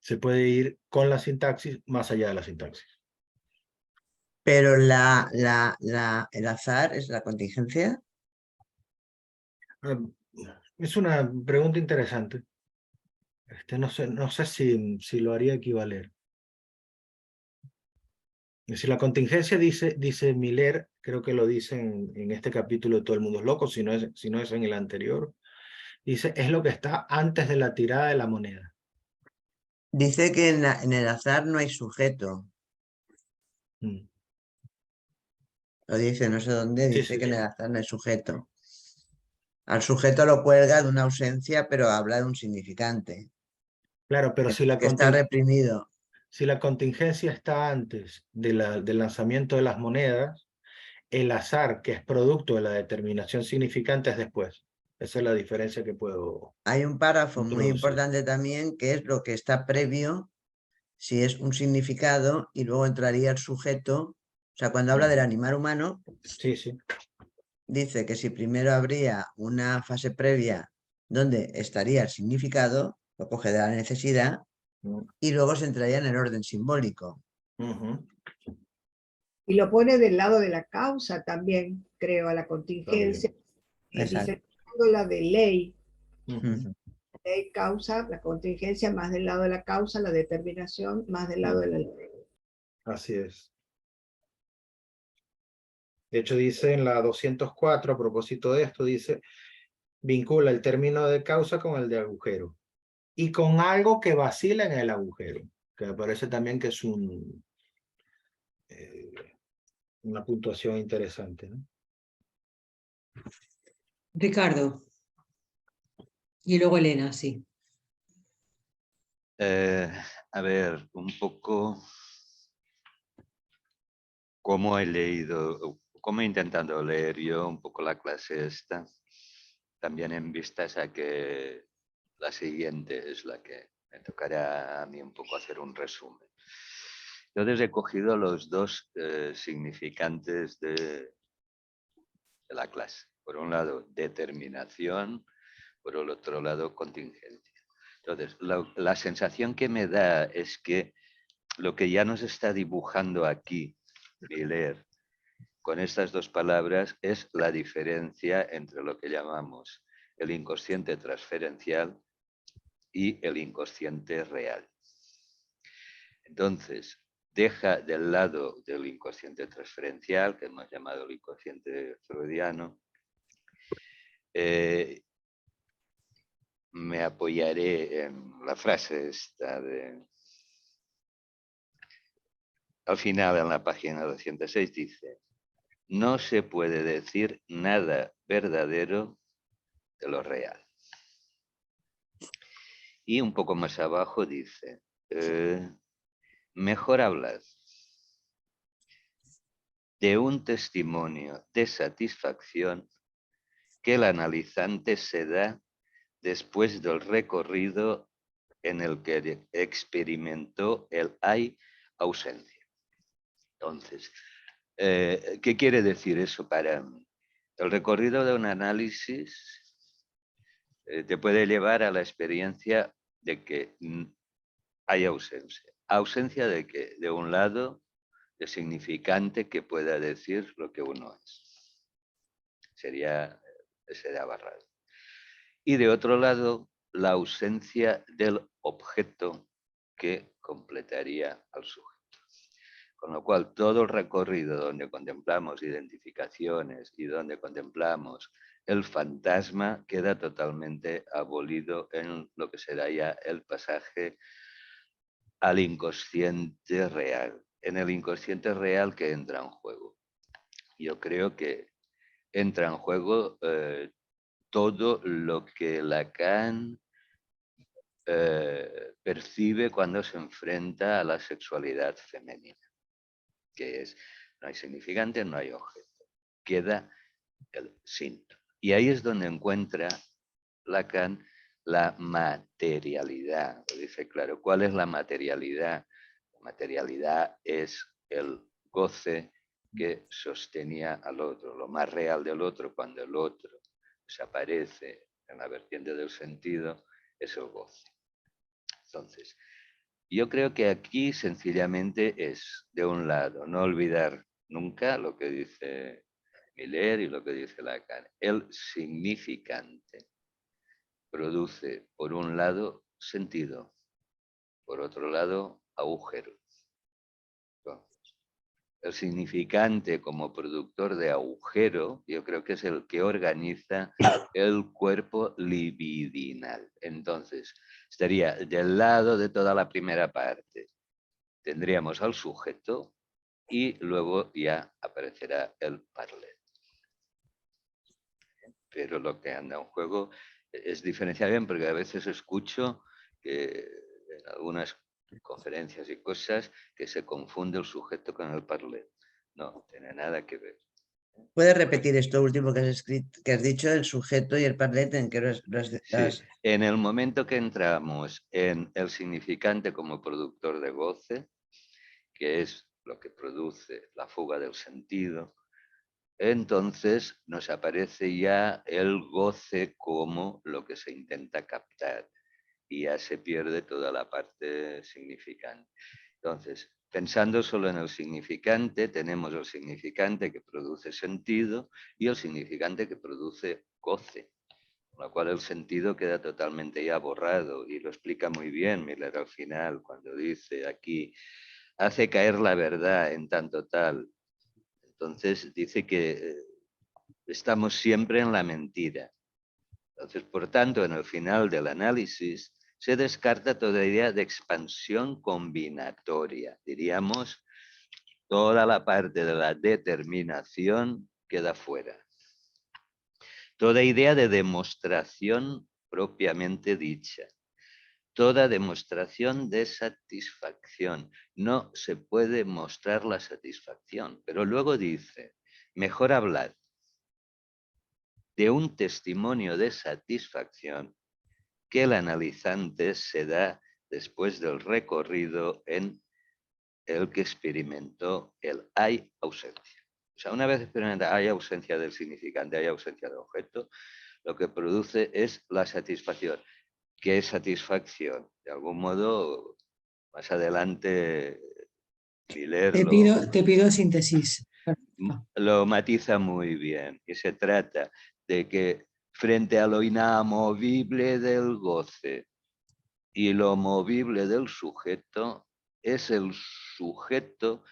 se puede ir con la sintaxis más allá de la sintaxis. Pero el azar es la contingencia. Es una pregunta interesante. No sé si lo haría equivaler. Si la contingencia dice Miller, creo que lo dice en este capítulo de Todo el mundo es loco, si no es en el anterior, dice, es lo que está antes de la tirada de la moneda. Dice que en el azar no hay sujeto. Lo dice, no sé dónde, Sí, dice sí, que en sí. el azar no hay sujeto. Al sujeto lo cuelga de una ausencia, pero habla de un significante, Claro, pero que está reprimido. si la contingencia está antes del lanzamiento de las monedas, el azar, que es producto de la determinación significante, es después. Esa es la diferencia que puedo Hay un párrafo muy introducir. importante también, que es lo que está previo, si es un significado, y luego entraría el sujeto. O sea, cuando habla del animal humano, Sí, sí. dice que si primero habría una fase previa donde estaría el significado, lo coge de la necesidad, y luego se entraría en el orden simbólico. Y lo pone del lado de la causa también, creo, a la contingencia, diferenciándola de ley. Ley causa, la contingencia más del lado de la causa, la determinación más del lado de la ley. Así es. De hecho, dice en la 204, a propósito de esto, dice, vincula el término de causa con el de agujero y con algo que vacila en el agujero, que me parece también que es una puntuación interesante, ¿no? Ricardo. Y luego Elena, sí. A ver, un poco cómo he leído, cómo he intentado leer yo un poco la clase esta, también en vistas a que la siguiente es la que me tocará a mí un poco hacer un resumen. Entonces he cogido los dos significantes de la clase. Por un lado, determinación, por el otro lado, contingencia. Entonces, la sensación que me da es que lo que ya nos está dibujando aquí Miller con estas dos palabras es la diferencia entre lo que llamamos el inconsciente transferencial y el inconsciente real. Entonces, deja del lado del inconsciente transferencial, que hemos llamado el inconsciente freudiano. Me apoyaré en la frase esta al final, en la página 206, dice: no se puede decir nada verdadero de lo real. Y un poco más abajo dice: mejor hablar de un testimonio de satisfacción que el analizante se da después del recorrido en el que experimentó el hay ausencia. Entonces, ¿qué quiere decir eso para mí? El recorrido de un análisis te puede llevar a la experiencia de que hay ausencia. ¿Ausencia de qué? De un lado, de significante que pueda decir lo que uno es. Sería barrado. Y de otro lado, la ausencia del objeto que completaría al sujeto. Con lo cual, todo el recorrido donde contemplamos identificaciones y donde contemplamos el fantasma queda totalmente abolido en lo que será ya el pasaje al inconsciente real. En el inconsciente real que entra en juego. Yo creo que entra en juego todo lo que Lacan percibe cuando se enfrenta a la sexualidad femenina, que es: no hay significante, no hay objeto, queda el síntoma. Y ahí es donde encuentra Lacan la materialidad. Dice, claro, ¿cuál es la materialidad? La materialidad es el goce que sostenía al otro, lo más real del otro. Cuando el otro desaparece en la vertiente del sentido, es el goce. Entonces, yo creo que aquí sencillamente es, de un lado, no olvidar nunca lo que dice Miller y lo que dice Lacan. El significante produce, por un lado, sentido, por otro lado, agujero. Entonces, el significante como productor de agujero, yo creo que es el que organiza el cuerpo libidinal. Entonces, estaría del lado de toda la primera parte. Tendríamos al sujeto y luego ya aparecerá el parler. Pero lo que anda en juego es diferenciar bien, porque a veces escucho que en algunas conferencias y cosas que se confunde el sujeto con el parler. No, tiene nada que ver. ¿Puedes repetir esto último que has escrito, que has dicho, el sujeto y el parlet, en que Sí, en el momento que entramos en el significante como productor de goce, que es lo que produce la fuga del sentido, entonces nos aparece ya el goce como lo que se intenta captar y ya se pierde toda la parte significante. Entonces, pensando solo en el significante, tenemos el significante que produce sentido y el significante que produce goce, con lo cual el sentido queda totalmente ya borrado, y lo explica muy bien Miller al final cuando dice aquí: hace caer la verdad en tanto tal. Entonces dice que estamos siempre en la mentira. Entonces, por tanto, en el final del análisis se descarta toda idea de expansión combinatoria. Diríamos, toda la parte de la determinación queda fuera. Toda idea de demostración propiamente dicha. Toda demostración de satisfacción. No se puede mostrar la satisfacción, pero luego dice, mejor hablar de un testimonio de satisfacción que el analizante se da después del recorrido en el que experimentó el hay ausencia. O sea, una vez experimenta hay ausencia del significante, hay ausencia de objeto, lo que produce es la satisfacción. ¿Qué es satisfacción? De algún modo, más adelante, Miller Te pido síntesis. lo matiza muy bien, y se trata de que frente a lo inamovible del goce. Y lo movible del sujeto es el sujeto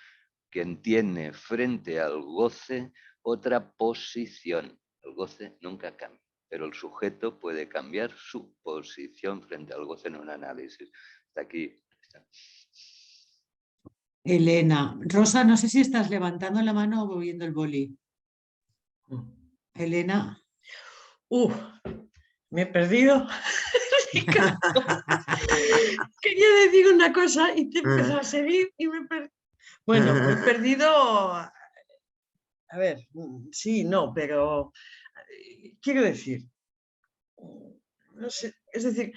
quien tiene frente al goce otra posición. El goce nunca cambia, pero el sujeto puede cambiar su posición frente al goce en un análisis. Hasta aquí. Elena. Rosa, no sé si estás levantando la mano o moviendo el boli. Elena. Me he perdido. Quería decir una cosa y te empezó a seguir y me perdí. Bueno, me he perdido. A ver, sí, no, pero quiero decir, no sé, es decir,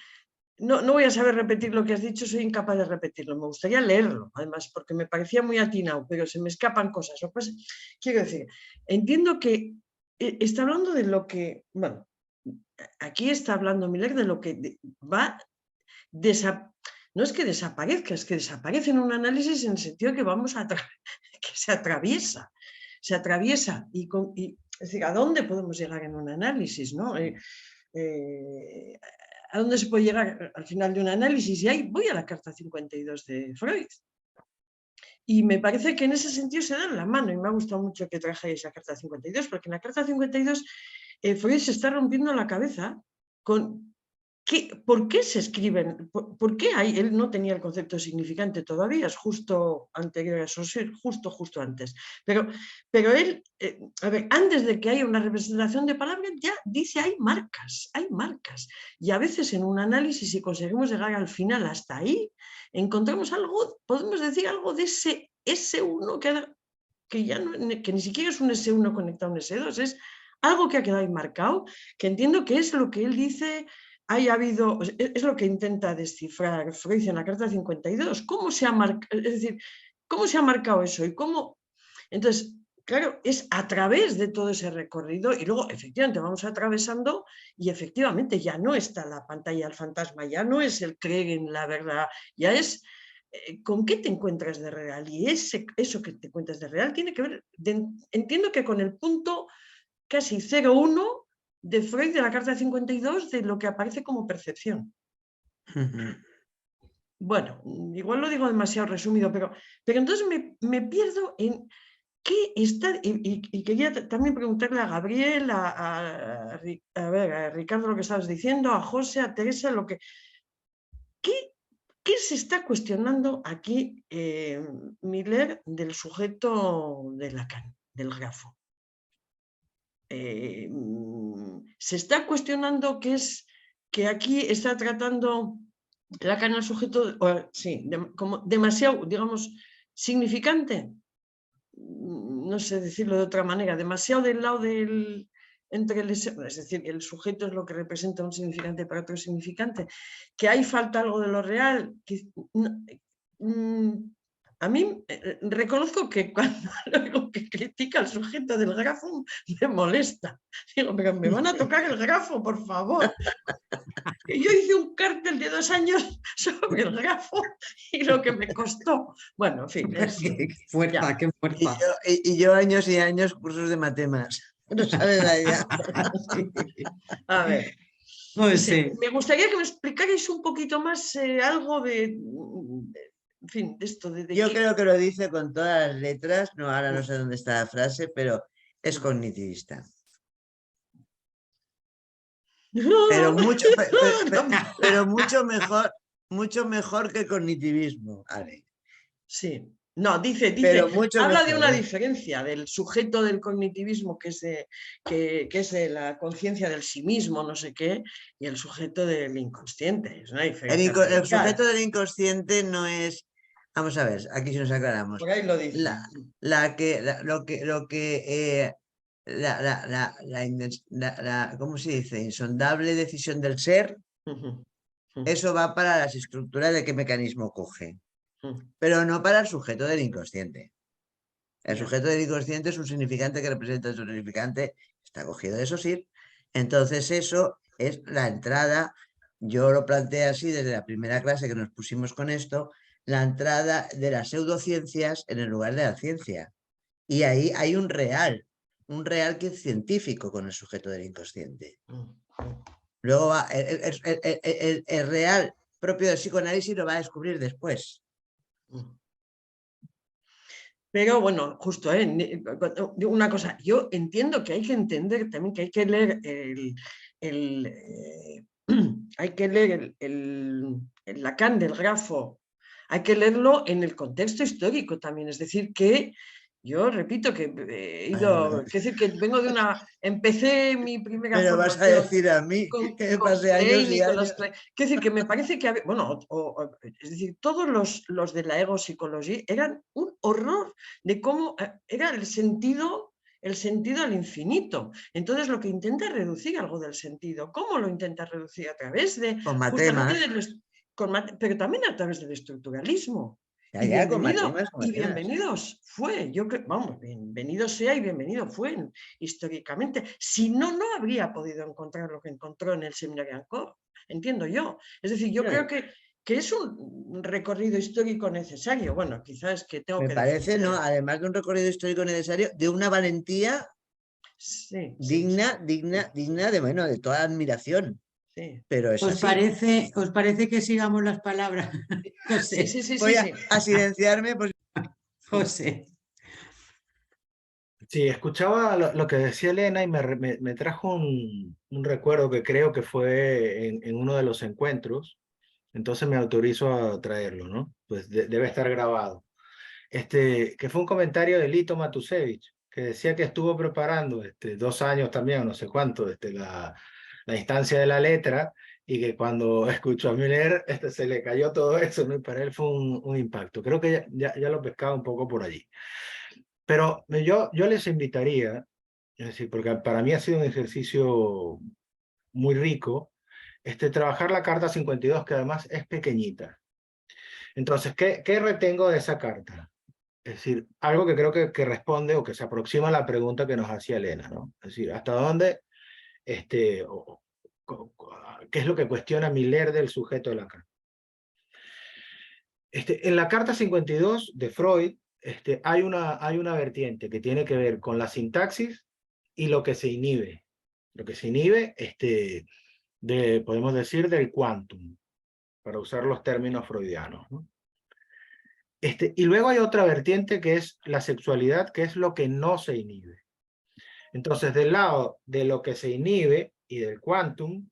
no voy a saber repetir lo que has dicho, soy incapaz de repetirlo. Me gustaría leerlo, además, porque me parecía muy atinado, pero se me escapan cosas. Pues, quiero decir, entiendo que está hablando de lo que, bueno, aquí está hablando Miller de lo que va no es que desaparezca, es que desaparece en un análisis en el sentido que vamos que se atraviesa y es decir, ¿a dónde podemos llegar en un análisis? ¿No? ¿A dónde se puede llegar al final de un análisis? Y ahí voy a la carta 52 de Freud. Y me parece que en ese sentido se dan la mano, y me ha gustado mucho que trajerais esa carta 52, porque en la carta 52 Freud se está rompiendo la cabeza con ¿por qué se escriben? ¿Por qué él no tenía el concepto significante todavía? Es justo anterior a eso, justo antes. Pero él, a ver, antes de que haya una representación de palabras, ya dice hay marcas. Y a veces en un análisis, si conseguimos llegar al final hasta ahí, encontramos algo, podemos decir algo de ese S1 que ni siquiera es un S1 conectado a un S2, es algo que ha quedado ahí marcado, que entiendo que es lo que él dice. Es lo que intenta descifrar Freud en la carta 52. ¿Cómo se ha marcado? Es decir, ¿cómo se ha marcado eso? Y cómo. Entonces, claro, es a través de todo ese recorrido y luego efectivamente vamos atravesando y efectivamente ya no está la pantalla del fantasma, ya no es el creer en la verdad, ya es con qué te encuentras de real. Y eso que te encuentras de real tiene que ver, entiendo que con el punto casi 0,1 de Freud, de la carta 52, de lo que aparece como percepción. Bueno, igual lo digo demasiado resumido, pero entonces me pierdo en qué está, y quería también preguntarle a Gabriel, a Ricardo lo que estabas diciendo, a José, a Teresa, ¿qué se está cuestionando aquí Miller del sujeto de Lacan, del grafo? Se está cuestionando que aquí está tratando Lacan al sujeto, como demasiado, digamos, significante, no sé decirlo de otra manera, demasiado del lado entre es decir, que el sujeto es lo que representa un significante para otro significante, que ahí falta algo de lo real, a mí reconozco que cuando algo que critica al sujeto del grafo me molesta. Digo, pero me van a tocar el grafo, por favor. Y yo hice un cartel de 2 años sobre el grafo y lo que me costó. Bueno, en fin. Qué fuerza, qué fuerza. Y yo años y años cursos de matemáticas. No sabes la idea. Sí. A ver. No sé. Me gustaría que me explicarais un poquito más algo de en fin, de esto Yo creo que lo dice con todas las letras, no, ahora no sé dónde está la frase, pero es cognitivista. Pero mucho mejor que cognitivismo, Ale. Sí. No, dice, habla de una diferencia del sujeto del cognitivismo, que es de la conciencia del sí mismo, no sé qué, y el sujeto del inconsciente. Es una diferencia. El sujeto del inconsciente no es. Vamos a ver, aquí si nos aclaramos. Por ahí lo dice. ¿Cómo se dice? Insondable decisión del ser. Eso va para las estructuras de qué mecanismo coge. Pero no para el sujeto del inconsciente. El sujeto del inconsciente es un significante que representa su significante, está cogido de Saussure. Entonces eso es la entrada, yo lo planteé así desde la primera clase que nos pusimos con esto, la entrada de las pseudociencias en el lugar de la ciencia. Y ahí hay un real, un real que es científico con el sujeto del inconsciente. Luego va, el real propio del psicoanálisis lo va a descubrir después. Pero bueno, justo, una cosa, yo entiendo que hay que entender también que hay que leer hay que leer el Lacan del grafo, hay que leerlo en el contexto histórico también, es decir, que yo repito que he ido, es decir, que vengo de empecé mi primera Pero vas a formación decir a mí con que me pasé años y años. es decir, que me parece que, bueno, es decir, todos los de la egopsicología eran un horror de cómo era el sentido al infinito. Entonces, lo que intenta es reducir algo del sentido. ¿Cómo lo intenta reducir? A través de, Con justamente, matemas. pero también a través del estructuralismo. Ya, Y ya, con bienvenidos fue, yo creo, vamos, bienvenido sea y bienvenido fue históricamente. Si no, no habría podido encontrar lo que encontró en el seminario Ancor, entiendo yo. Es decir, yo creo que es un recorrido histórico necesario. Bueno, quizás que tengo Me que parece, ¿no? Además de un recorrido histórico necesario, de una valentía digna de, bueno, de toda admiración. Sí. Pero es ¿Os parece que sigamos las palabras? José. Voy a silenciarme. Pues... José. Sí, escuchaba lo que decía Elena y me trajo un recuerdo que creo que fue en uno de los encuentros, entonces me autorizo a traerlo, ¿no? Pues debe estar grabado. Que fue un comentario de Lito Matusevich, que decía que estuvo preparando 2 años también, no sé cuánto, la instancia de la letra, y que cuando escuchó a mí leer, se le cayó todo eso, ¿no? Y para él fue un impacto. Creo que ya lo pescaba un poco por allí. Pero yo les invitaría, es decir, porque para mí ha sido un ejercicio muy rico, trabajar la carta 52, que además es pequeñita. Entonces, ¿qué retengo de esa carta? Es decir, algo que creo que responde o que se aproxima a la pregunta que nos hacía Elena, ¿no? Es decir, ¿hasta dónde, qué es lo que cuestiona Miller del sujeto de la carta? En la carta 52 de Freud, hay una vertiente que tiene que ver con la sintaxis y lo que se inhibe. Lo que se inhibe, podemos decir, del quantum, para usar los términos freudianos, ¿no? Y luego hay otra vertiente que es la sexualidad, que es lo que no se inhibe. Entonces, del lado de lo que se inhibe y del quantum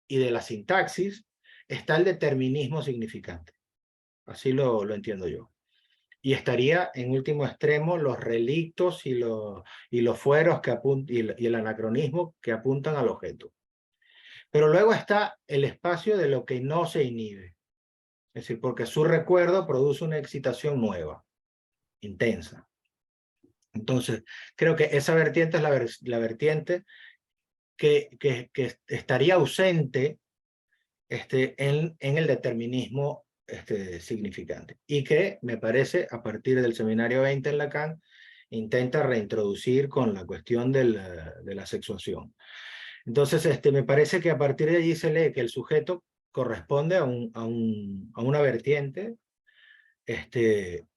y de la sintaxis, está el determinismo significante. Así lo entiendo yo. Y estaría en último extremo los relictos y los fueros y el anacronismo que apuntan al objeto. Pero luego está el espacio de lo que no se inhibe. Es decir, porque su recuerdo produce una excitación nueva, intensa. Entonces, creo que esa vertiente es la vertiente que estaría ausente en el determinismo significante, y que me parece a partir del seminario 20 en Lacan intenta reintroducir con la cuestión de la sexuación. Entonces me parece que a partir de allí se lee que el sujeto corresponde a una vertiente,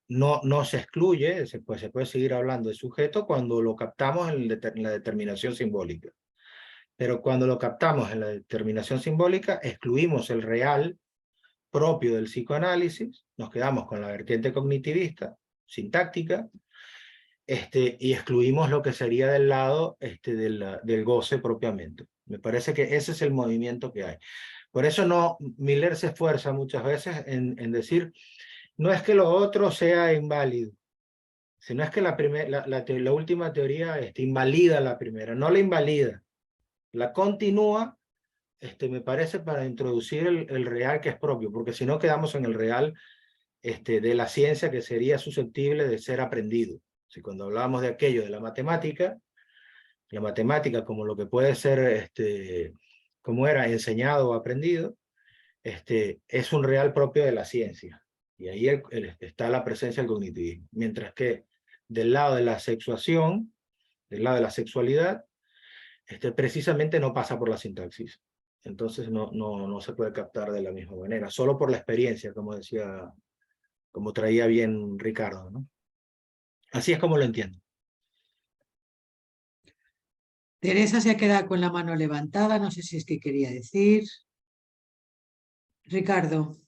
no se excluye, se puede seguir hablando de sujeto cuando lo captamos en la determinación simbólica. Pero cuando lo captamos en la determinación simbólica, excluimos el real propio del psicoanálisis, nos quedamos con la vertiente cognitivista, sintáctica, y excluimos lo que sería del lado del goce propiamente. Me parece que ese es el movimiento que hay. Por eso Miller se esfuerza muchas veces en decir, no es que lo otro sea inválido, sino es que la última teoría invalida la primera, no la invalida, la continúa, me parece, para introducir el real que es propio, porque si no quedamos en el real de la ciencia que sería susceptible de ser aprendido. Si cuando hablábamos de aquello de la matemática como lo que puede ser, como era enseñado o aprendido, es un real propio de la ciencia. Y ahí está la presencia del cognitivismo. Mientras que del lado de la sexuación, del lado de la sexualidad, precisamente no pasa por la sintaxis. Entonces no se puede captar de la misma manera, solo por la experiencia, como traía bien Ricardo, ¿no? Así es como lo entiendo. Teresa se ha quedado con la mano levantada, no sé si es que quería decir. Ricardo,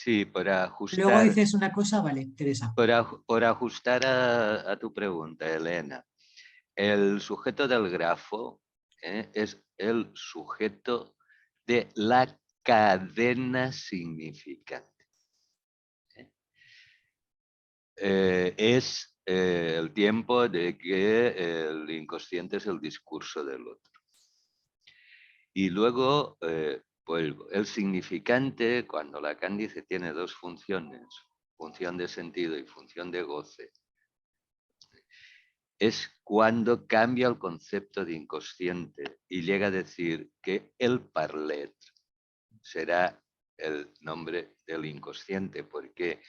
Sí, para luego ajustar, dices una cosa, vale, Teresa. por ajustar a tu pregunta, Elena. El sujeto del grafo es el sujeto de la cadena significante. Es el tiempo de que el inconsciente es el discurso del otro. Y luego, vuelvo, el significante, cuando Lacan dice tiene dos funciones, función de sentido y función de goce, es cuando cambia el concepto de inconsciente y llega a decir que el parlet será el nombre del inconsciente, porque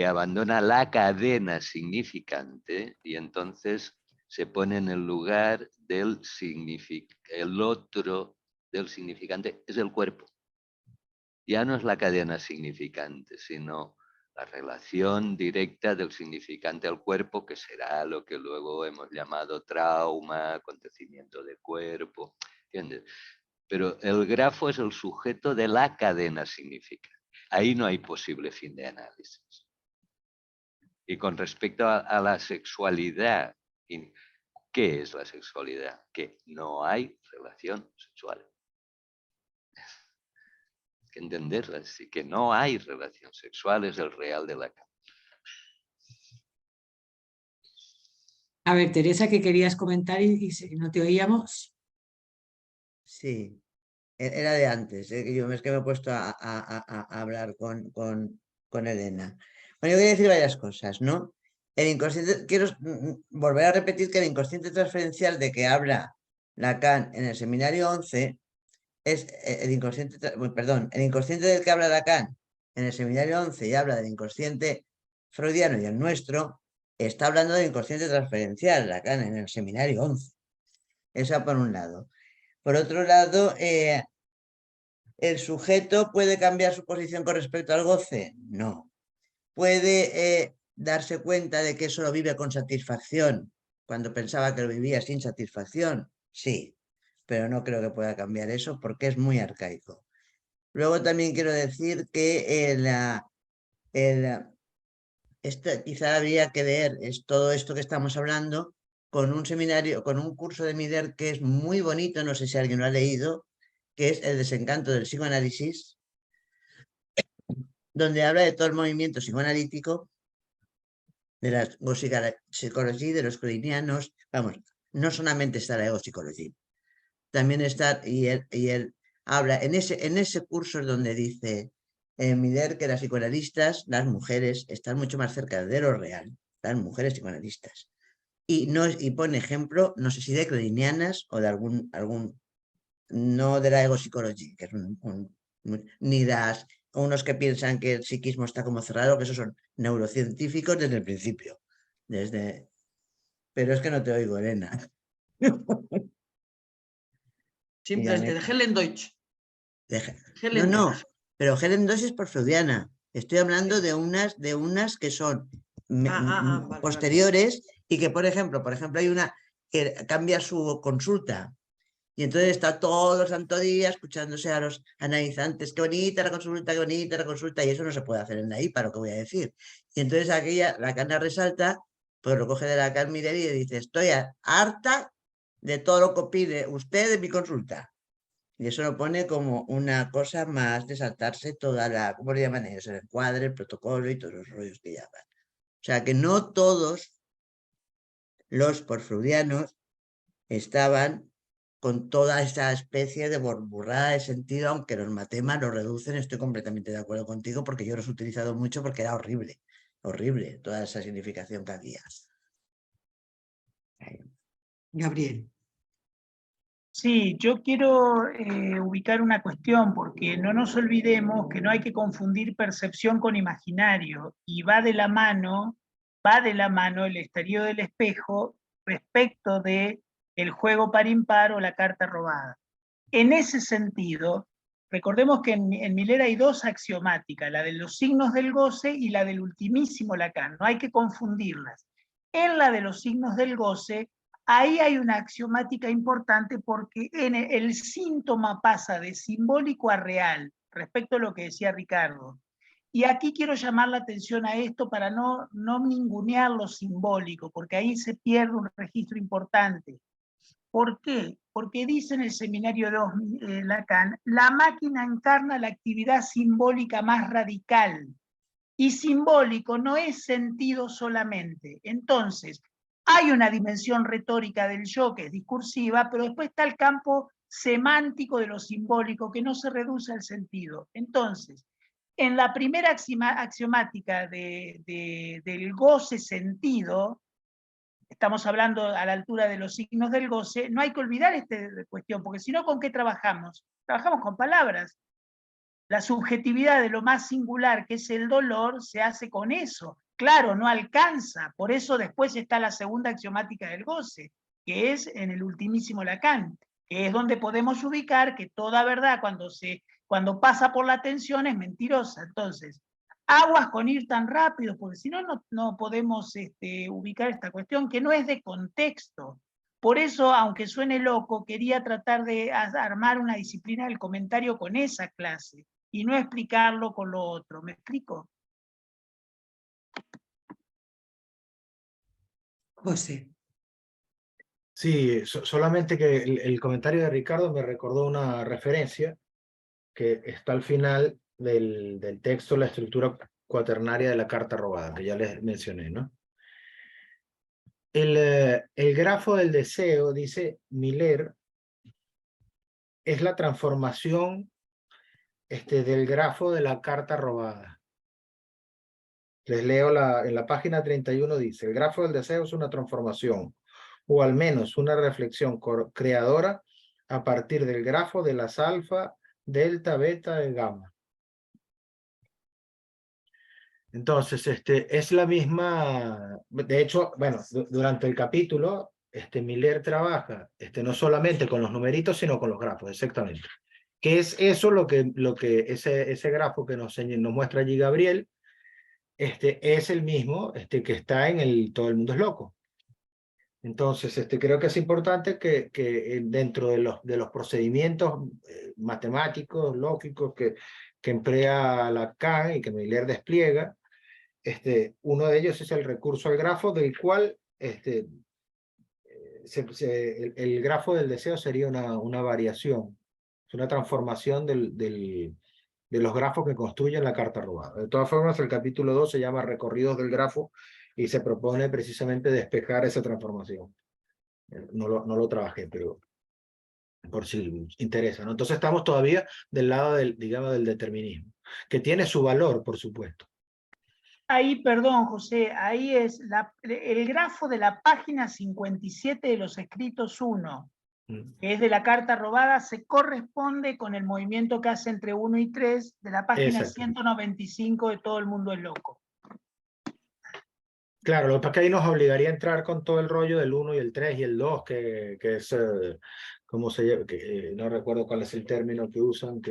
abandona la cadena significante y entonces se pone en el lugar del el otro del significante es el cuerpo. Ya no es la cadena significante, sino la relación directa del significante al cuerpo, que será lo que luego hemos llamado trauma, acontecimiento de cuerpo, ¿entiendes? Pero el grafo es el sujeto de la cadena significante. Ahí no hay posible fin de análisis. Y con respecto a la sexualidad, ¿qué es la sexualidad? Que no hay relación sexual. Hay que entenderla, así que no hay relación sexual, es el real de Lacan. A ver, Teresa, que querías comentar y no te oíamos. Sí, era de antes, que yo es que me he puesto a hablar con Elena. Bueno, yo quería decir varias cosas, ¿no? El inconsciente, quiero volver a repetir que el inconsciente transferencial de que habla Lacan en el seminario 11 es el inconsciente, perdón, el inconsciente del que habla Lacan en el seminario 11 y habla del inconsciente freudiano y el nuestro, está hablando del inconsciente transferencial, Lacan en el seminario 11. Esa por un lado. Por otro lado, ¿el sujeto puede cambiar su posición con respecto al goce? No. ¿Puede darse cuenta de que eso lo vive con satisfacción cuando pensaba que lo vivía sin satisfacción? Sí, pero no creo que pueda cambiar eso porque es muy arcaico. Luego también quiero decir que quizá habría que leer todo esto que estamos hablando con un seminario, con un curso de Miller que es muy bonito, no sé si alguien lo ha leído, que es El desencanto del psicoanálisis, donde habla de todo el movimiento psicoanalítico, de la psicología, de los freudianos, vamos, no solamente está la egopsicología, también está, y él habla, en ese curso es donde dice Miller que las psicoanalistas, las mujeres, están mucho más cerca de lo real, las mujeres psicoanalistas. Y pone ejemplo, no sé si de clenianas o de algún no de la egopsicología, que es ni las unos que piensan que el psiquismo está como cerrado, que esos son neurocientíficos desde el principio. Pero es que no te oigo, Elena. Simplemente de Helen Deutsch. No, pero Helen Deutsch es por freudiana. Estoy hablando de unas que son posteriores y que, por ejemplo, hay una que cambia su consulta. Y entonces está todo el santo día escuchándose a los analizantes. Qué bonita la consulta, y eso no se puede hacer en la IPA, lo que voy a decir. Y entonces aquella, Lacan la resalta, pues lo coge de Lacan Miller y dice, estoy harta de todo lo que opine usted de mi consulta. Y eso lo pone como una cosa más de saltarse toda la, ¿cómo le llaman ellos? El encuadre, el protocolo y todos los rollos que llaman. O sea que no todos los porfreudianos estaban con toda esa especie de burrada de sentido, aunque los matemas lo reducen, estoy completamente de acuerdo contigo porque yo los he utilizado mucho porque era horrible, horrible toda esa significación que había. Gabriel. Sí, yo quiero ubicar una cuestión porque no nos olvidemos que no hay que confundir percepción con imaginario y va de la mano el estadio del espejo respecto de el juego par impar o la carta robada. En ese sentido, recordemos que en Miller hay dos axiomáticas, la de los signos del goce y la del ultimísimo Lacan, no hay que confundirlas. En la de los signos del goce ahí hay una axiomática importante porque el síntoma pasa de simbólico a real, respecto a lo que decía Ricardo. Y aquí quiero llamar la atención a esto para no ningunear lo simbólico, porque ahí se pierde un registro importante. ¿Por qué? Porque dice en el seminario 2 Lacan, la máquina encarna la actividad simbólica más radical. Y simbólico no es sentido solamente. Entonces, hay una dimensión retórica del yo que es discursiva, pero después está el campo semántico de lo simbólico que no se reduce al sentido. Entonces, en la primera axiomática del goce sentido, estamos hablando a la altura de los signos del goce, no hay que olvidar esta cuestión, porque si no, ¿con qué trabajamos? Trabajamos con palabras. La subjetividad de lo más singular, que es el dolor, se hace con eso. Claro, no alcanza, por eso después está la segunda axiomática del goce, que es en el ultimísimo Lacan, que es donde podemos ubicar que toda verdad cuando pasa por la atención es mentirosa. Entonces, aguas con ir tan rápido, porque si no, no podemos ubicar esta cuestión que no es de contexto. Por eso, aunque suene loco, quería tratar de armar una disciplina del comentario con esa clase y no explicarlo con lo otro. ¿Me explico? José. Sí, solamente que el comentario de Ricardo me recordó una referencia que está al final del texto, la estructura cuaternaria de la carta robada, que ya les mencioné, ¿no? El grafo del deseo, dice Miller, es la transformación del grafo de la carta robada. Les leo en la página 31 dice, el grafo del deseo es una transformación, o al menos una reflexión creadora a partir del grafo de las alfa, delta, beta y gamma. Entonces, es la misma, de hecho, bueno, durante el capítulo, Miller trabaja no solamente con los numeritos, sino con los grafos, exactamente. ¿Qué es eso ese grafo que nos muestra allí Gabriel? Es el mismo que está en Todo el mundo es loco. Entonces, creo que es importante que dentro de los procedimientos matemáticos, lógicos que emplea Lacan y que Miller despliega, uno de ellos es el recurso al grafo, del cual el grafo del deseo sería una variación, es una transformación de los grafos que construyen la carta robada. De todas formas, el capítulo 2 se llama Recorridos del grafo y se propone precisamente despejar esa transformación. No lo trabajé, pero por si interesa, ¿no? Entonces estamos todavía del lado digamos, del determinismo, que tiene su valor, por supuesto. Ahí, perdón, José, ahí es el grafo de la página 57 de los escritos 1, que es de la carta robada, se corresponde con el movimiento que hace entre 1 y 3 de la página 195 de Todo el mundo es loco. Claro, lo que pasa es que ahí nos obligaría a entrar con todo el rollo del 1 y el 3 y el 2, que es, ¿cómo se llama? No recuerdo cuál es el término que usan,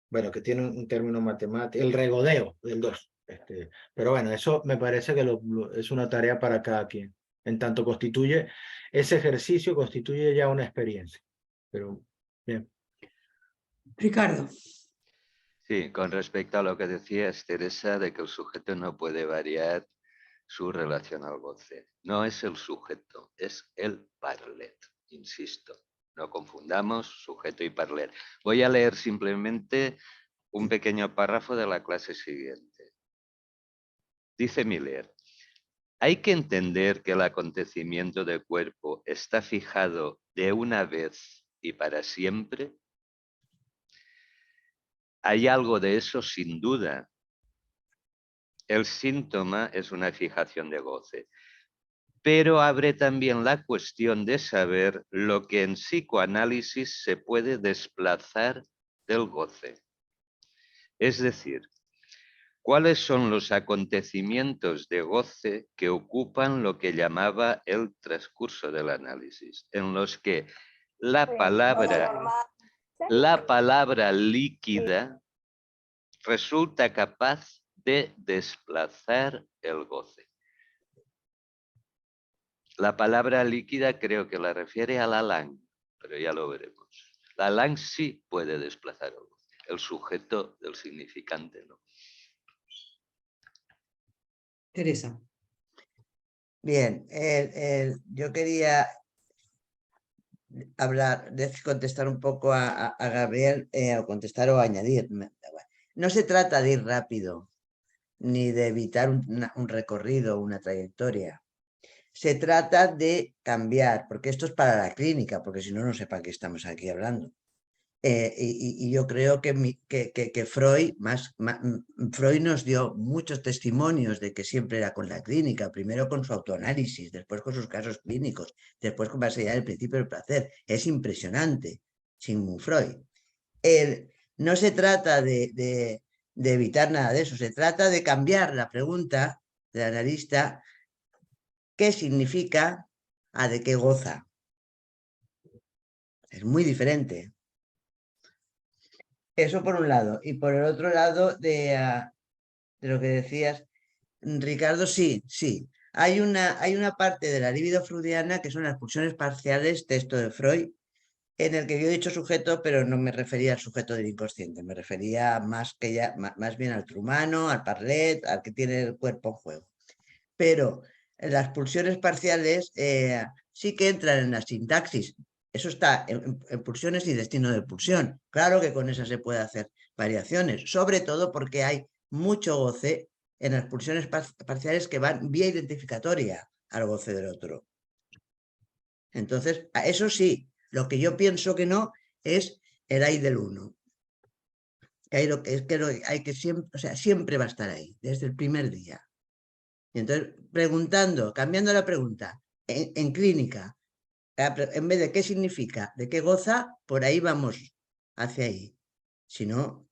bueno, que tiene un término matemático, el regodeo del 2. Pero bueno, eso me parece que es una tarea para cada quien. En tanto ese ejercicio constituye ya una experiencia. Pero, bien. Ricardo. Sí, con respecto a lo que decías, Teresa, de que el sujeto no puede variar su relación al goce. No es el sujeto, es el parler, insisto. No confundamos sujeto y parler. Voy a leer simplemente un pequeño párrafo de la clase siguiente. Dice Miller, hay que entender que el acontecimiento del cuerpo está fijado de una vez y para siempre. Hay algo de eso sin duda. El síntoma es una fijación de goce, pero abre también la cuestión de saber lo que en psicoanálisis se puede desplazar del goce. Es decir, ¿cuáles son los acontecimientos de goce que ocupan lo que llamaba el transcurso del análisis, en los que la palabra líquida resulta capaz de desplazar el goce? La palabra líquida creo que la refiere a la lang, pero ya lo veremos. La lang sí puede desplazar algo, el sujeto del significante no. Teresa. Bien, yo quería contestar un poco a Gabriel, o contestar o añadir. No se trata de ir rápido, ni de evitar un recorrido, una trayectoria. Se trata de cambiar, porque esto es para la clínica, porque si no, no sé para qué estamos aquí hablando. Y yo creo que Freud, Freud nos dio muchos testimonios de que siempre era con la clínica, primero con su autoanálisis, después con sus casos clínicos, después con más allá del principio del placer. Es impresionante, Sigmund Freud. No se trata de evitar nada de eso, se trata de cambiar la pregunta del analista, ¿qué significa a de qué goza? Es muy diferente. Eso por un lado. Y por el otro lado, de lo que decías, Ricardo, sí. Hay una parte de la libido freudiana que son las pulsiones parciales, texto de Freud, en el que yo he dicho sujeto, pero no me refería al sujeto del inconsciente, me refería más bien al trumano, al parlet, al que tiene el cuerpo en juego. Pero las pulsiones parciales sí que entran en la sintaxis. Eso está en pulsiones y destino de pulsión. Claro que con esa se puede hacer variaciones, sobre todo porque hay mucho goce en las pulsiones parciales que van vía identificatoria al goce del otro. Entonces, a eso sí, lo que yo pienso que no es el hay del uno. Hay que siempre, o sea, siempre va a estar ahí, desde el primer día. Y entonces, cambiando la pregunta, en clínica, en vez de qué significa, de qué goza, por ahí vamos hacia ahí. Si no,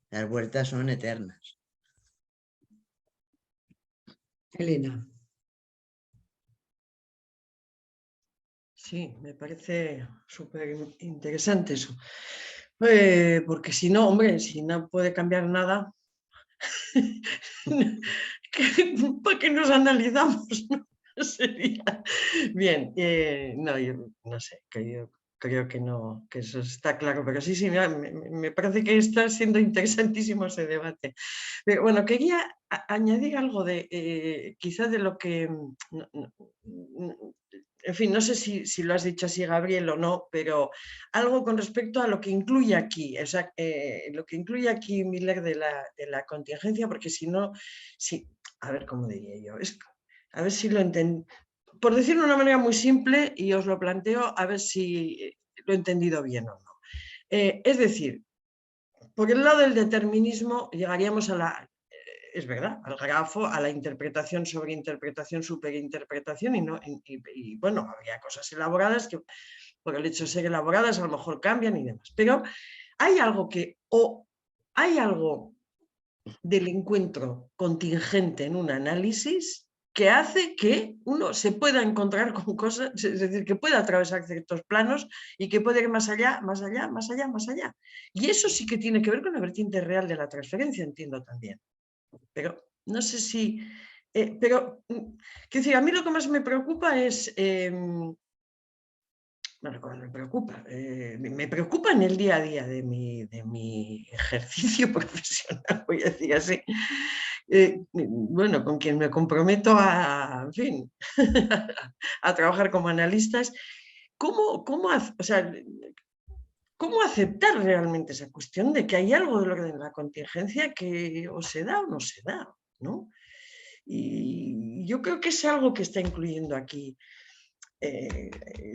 las vueltas son eternas. Elena. Sí, me parece súper interesante eso. Porque si no, hombre, si no puede cambiar nada, ¿para qué nos analizamos? ¿No? Sería bien. No, yo no sé, creo que no, que eso está claro, pero sí, me parece que está siendo interesantísimo ese debate. Pero bueno, quería añadir algo de quizás de lo que en fin, no sé si lo has dicho así, Gabriel, o no, pero algo con respecto a lo que incluye aquí, o sea, lo que incluye aquí Miller de la contingencia, porque si no, a ver cómo diría yo, a ver si lo entiendo, por decirlo de una manera muy simple, y os lo planteo, a ver si lo he entendido bien o no. Es decir, por el lado del determinismo llegaríamos es verdad, al grafo, a la interpretación sobre interpretación, superinterpretación, y bueno, habría cosas elaboradas que por el hecho de ser elaboradas a lo mejor cambian y demás. Pero hay algo hay algo del encuentro contingente en un análisis que hace que uno se pueda encontrar con cosas, es decir, que pueda atravesar ciertos planos y que puede ir más allá, más allá, más allá, más allá. Y eso sí que tiene que ver con la vertiente real de la transferencia, entiendo también. Pero no sé si... pero, quiero decir, a mí lo que más me preocupa es... bueno, me preocupa en el día a día de mi ejercicio profesional, voy a decir así. Bueno, con quien me comprometo en fin, a trabajar como analistas, ¿cómo aceptar realmente esa cuestión de que hay algo del orden de la contingencia que o se da o no se da, ¿no? Y yo creo que es algo que está incluyendo aquí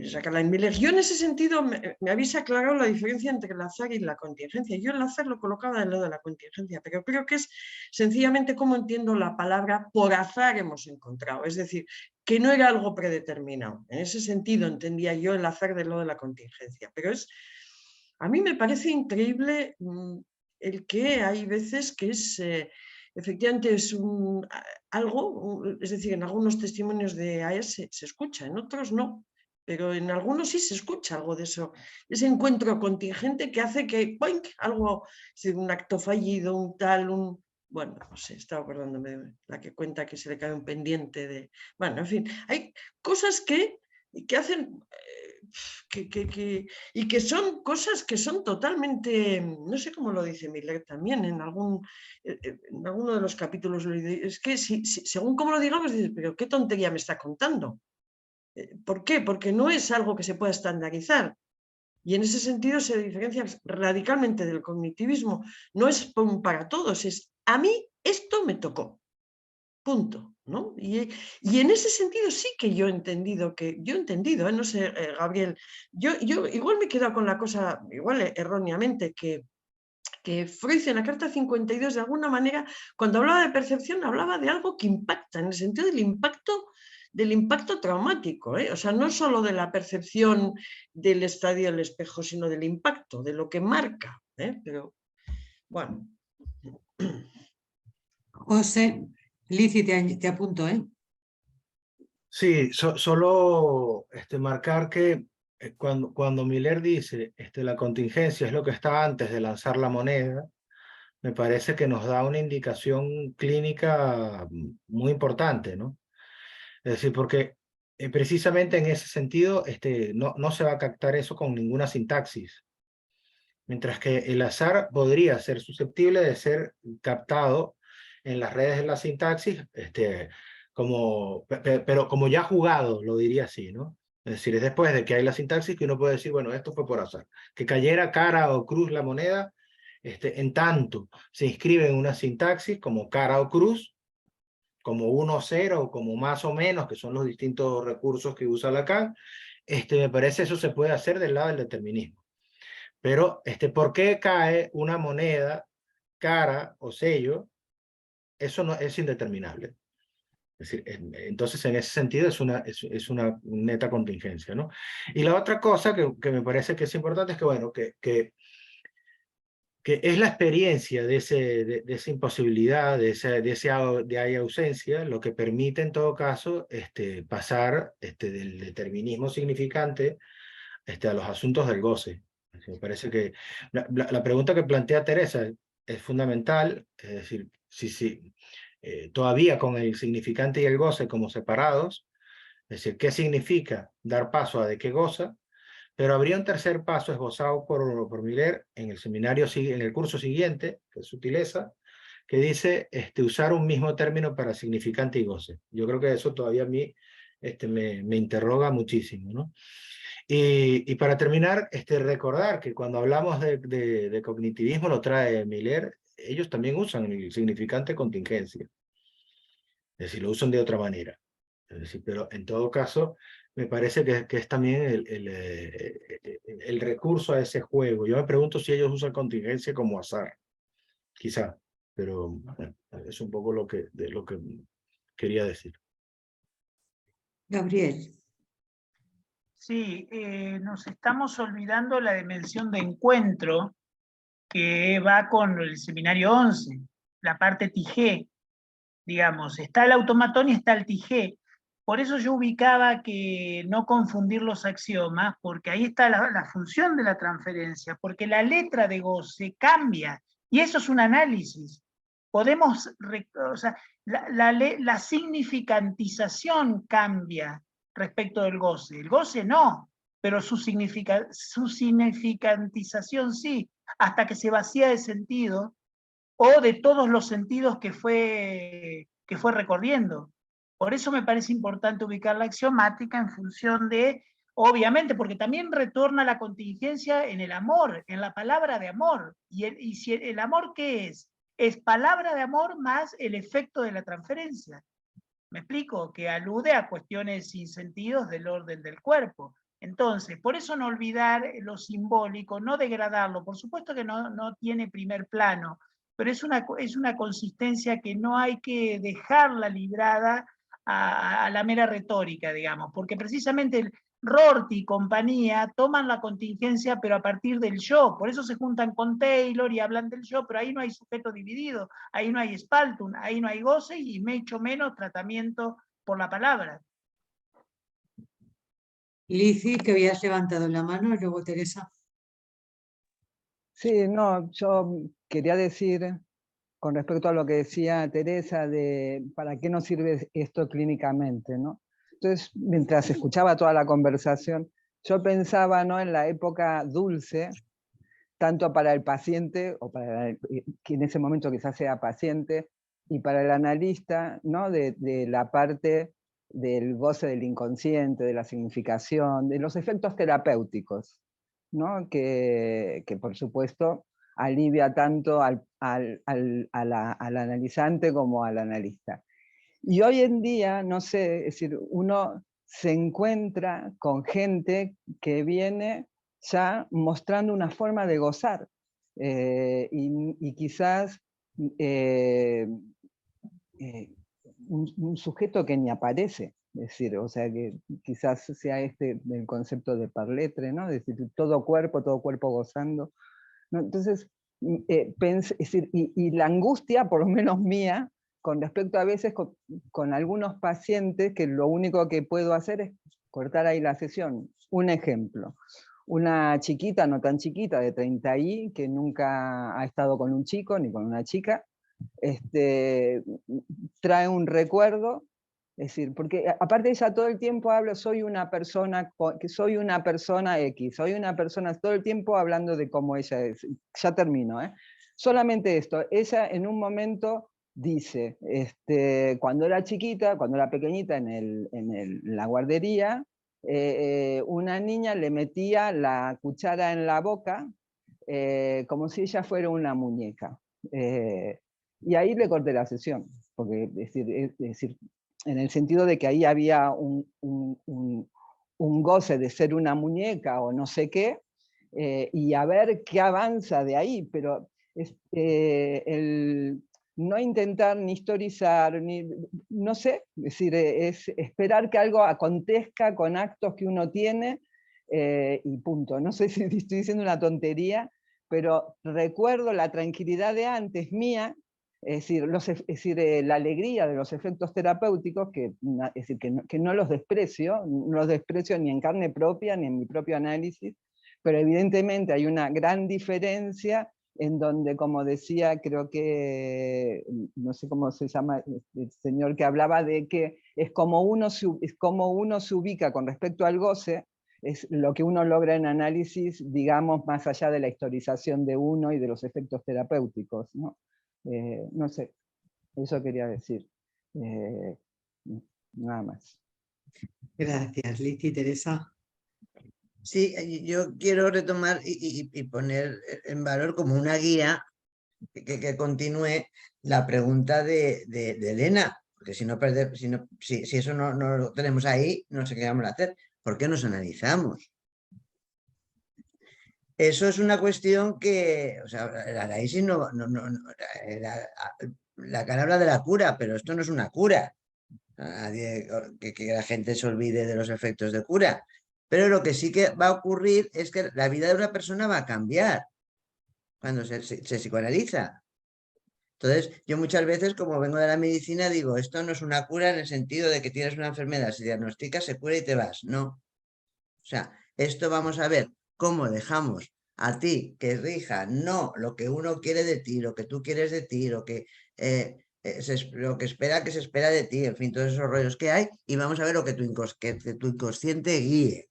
Jacqueline Miller. Yo en ese sentido me habéis aclarado la diferencia entre el azar y la contingencia. Yo el azar lo colocaba del lado de la contingencia, pero creo que es sencillamente como entiendo la palabra por azar hemos encontrado. Es decir, que no era algo predeterminado. En ese sentido entendía yo el azar del lado de la contingencia. Pero a mí me parece increíble el que hay veces que es... efectivamente es algo, es decir, en algunos testimonios de AES se escucha, en otros no, pero en algunos sí se escucha algo de eso, ese encuentro contingente que hace que, ¡boink!, algo, un acto fallido, un tal, bueno, no sé, estaba acordándome de la que cuenta que se le cae un pendiente de... Bueno, en fin, hay cosas que hacen... y que son cosas que son totalmente, no sé cómo lo dice Miller también en alguno de los capítulos, es que según cómo lo digamos, dices, pero qué tontería me está contando. ¿Por qué? Porque no es algo que se pueda estandarizar. Y en ese sentido se diferencia radicalmente del cognitivismo. No es para todos, es a mí esto me tocó. Punto, ¿no? Y en ese sentido sí que yo he entendido, no sé, Gabriel, yo igual me he quedado con la cosa, igual erróneamente, que Freud en la carta 52 de alguna manera, cuando hablaba de percepción, hablaba de algo que impacta, en el sentido del impacto traumático, ¿eh? O sea, no solo de la percepción del estadio del espejo, sino del impacto, de lo que marca, ¿eh? Pero, bueno. José, Lici, te apunto, ¿eh? Sí, solo marcar que cuando Miller dice la contingencia es lo que está antes de lanzar la moneda, me parece que nos da una indicación clínica muy importante, ¿no? Es decir, porque precisamente en ese sentido no se va a captar eso con ninguna sintaxis, mientras que el azar podría ser susceptible de ser captado en las redes de la sintaxis, pero como ya jugado, lo diría así, ¿no? Es decir, es después de que hay la sintaxis que uno puede decir, bueno, esto fue por azar. Que cayera cara o cruz la moneda, en tanto se inscribe en una sintaxis como cara o cruz, como 1 o 0, como más o menos, que son los distintos recursos que usa Lacan, me parece eso se puede hacer del lado del determinismo. Pero, ¿por qué cae una moneda, cara o sello? Eso no es indeterminable. Es decir, entonces, en ese sentido, es una neta contingencia, ¿no? Y la otra cosa que me parece que es importante es que, bueno, que es la experiencia de esa imposibilidad, de hay ausencia, lo que permite, en todo caso, pasar del determinismo significante a los asuntos del goce. Me parece que la pregunta que plantea Teresa es fundamental, es decir, todavía con el significante y el goce como separados, es decir, ¿qué significa dar paso a de qué goza? Pero habría un tercer paso esbozado por Miller en el curso siguiente, que es sutileza, que dice usar un mismo término para significante y goce. Yo creo que eso todavía a mí me interroga muchísimo, ¿no? Y para terminar, recordar que cuando hablamos de cognitivismo, lo trae Miller, ellos también usan el significante contingencia. Es decir, lo usan de otra manera. Es decir, pero en todo caso, me parece que es también el recurso a ese juego. Yo me pregunto si ellos usan contingencia como azar, quizá, pero bueno, es un poco lo que quería decir. Gabriel. Sí, nos estamos olvidando la dimensión de encuentro que va con el seminario 11, la parte Tijé, digamos, está el automatón y está el Tijé. Por eso yo ubicaba que no confundir los axiomas, porque ahí está la función de la transferencia, porque la letra de goce cambia, y eso es un análisis. Podemos, o sea, la significantización cambia respecto del goce. El goce no, pero su significantización sí, hasta que se vacía de sentido o de todos los sentidos que fue recorriendo. Por eso me parece importante ubicar la axiomática en función de, obviamente, porque también retorna la contingencia en el amor, en la palabra de amor. Y si el amor, ¿qué es? Es palabra de amor más el efecto de la transferencia. ¿Me explico? Que alude a cuestiones sin sentidos del orden del cuerpo. Entonces, por eso no olvidar lo simbólico, no degradarlo. Por supuesto que no tiene primer plano, pero es una consistencia que no hay que dejarla librada a la mera retórica, digamos, porque precisamente Rorty y compañía toman la contingencia, pero a partir del yo. Por eso se juntan con Taylor y hablan del yo, pero ahí no hay sujeto dividido, ahí no hay spaltum, ahí no hay goce y mucho menos tratamiento por la palabra. Lici, que habías levantado la mano, y luego Teresa. Sí, no, yo quería decir con respecto a lo que decía Teresa de para qué nos sirve esto clínicamente, ¿no? Entonces, mientras escuchaba toda la conversación, yo pensaba, ¿no?, en la época dulce, tanto para el paciente, o para que en ese momento quizás sea paciente, y para el analista, ¿no?, de la parte del goce del inconsciente, de la significación, de los efectos terapéuticos, ¿no?, que por supuesto alivia tanto al analizante como al analista. Y hoy en día, no sé, es decir, uno se encuentra con gente que viene ya mostrando una forma de gozar, y quizás un sujeto que ni aparece, es decir, o sea, que quizás sea este el concepto de parletre, ¿no? Es decir, todo cuerpo gozando, ¿no? Entonces, es decir, y la angustia, por lo menos mía, con respecto a veces con algunos pacientes, que lo único que puedo hacer es cortar ahí la sesión. Un ejemplo, una chiquita, no tan chiquita, de 30 y, que nunca ha estado con un chico ni con una chica, trae un recuerdo, es decir, porque aparte ella todo el tiempo habla, soy una persona X, soy una persona, todo el tiempo hablando de cómo ella es. Ya termino, ¿eh? Solamente esto, ella en un momento dice, cuando era chiquita, cuando era pequeñita en la guardería, una niña le metía la cuchara en la boca como si ella fuera una muñeca. Y ahí le corté la sesión, porque es decir, en el sentido de que ahí había un goce de ser una muñeca o no sé qué, y a ver qué avanza de ahí, pero el no intentar ni historizar, ni, no sé, es decir, es esperar que algo acontezca con actos que uno tiene y punto. No sé si estoy diciendo una tontería, pero recuerdo la tranquilidad de antes mía, es decir, la alegría de los efectos terapéuticos, es decir, que no los desprecio ni en carne propia ni en mi propio análisis, pero evidentemente hay una gran diferencia en donde, como decía, creo que, no sé cómo se llama el señor que hablaba de que es como uno se ubica con respecto al goce, es lo que uno logra en análisis, digamos, más allá de la historización de uno y de los efectos terapéuticos, ¿no? No sé, eso quería decir. Nada más. Gracias, Liti. Teresa. Sí, yo quiero retomar y poner en valor como una guía que continúe la pregunta de Elena, porque si eso no lo tenemos ahí, no sé qué vamos a hacer. ¿Por qué nos analizamos? Eso es una cuestión que, o sea, el análisis la cara habla de la cura, pero esto no es una cura. Que la gente se olvide de los efectos de cura. Pero lo que sí que va a ocurrir es que la vida de una persona va a cambiar cuando se psicoanaliza. Entonces, yo muchas veces, como vengo de la medicina, digo, esto no es una cura en el sentido de que tienes una enfermedad, se diagnostica, se cura y te vas. No. O sea, esto vamos a ver cómo dejamos a ti que rija no lo que uno quiere de ti, lo que tú quieres de ti, lo que espera que se espera de ti, en fin, todos esos rollos que hay, y vamos a ver lo que tu inconsciente guíe.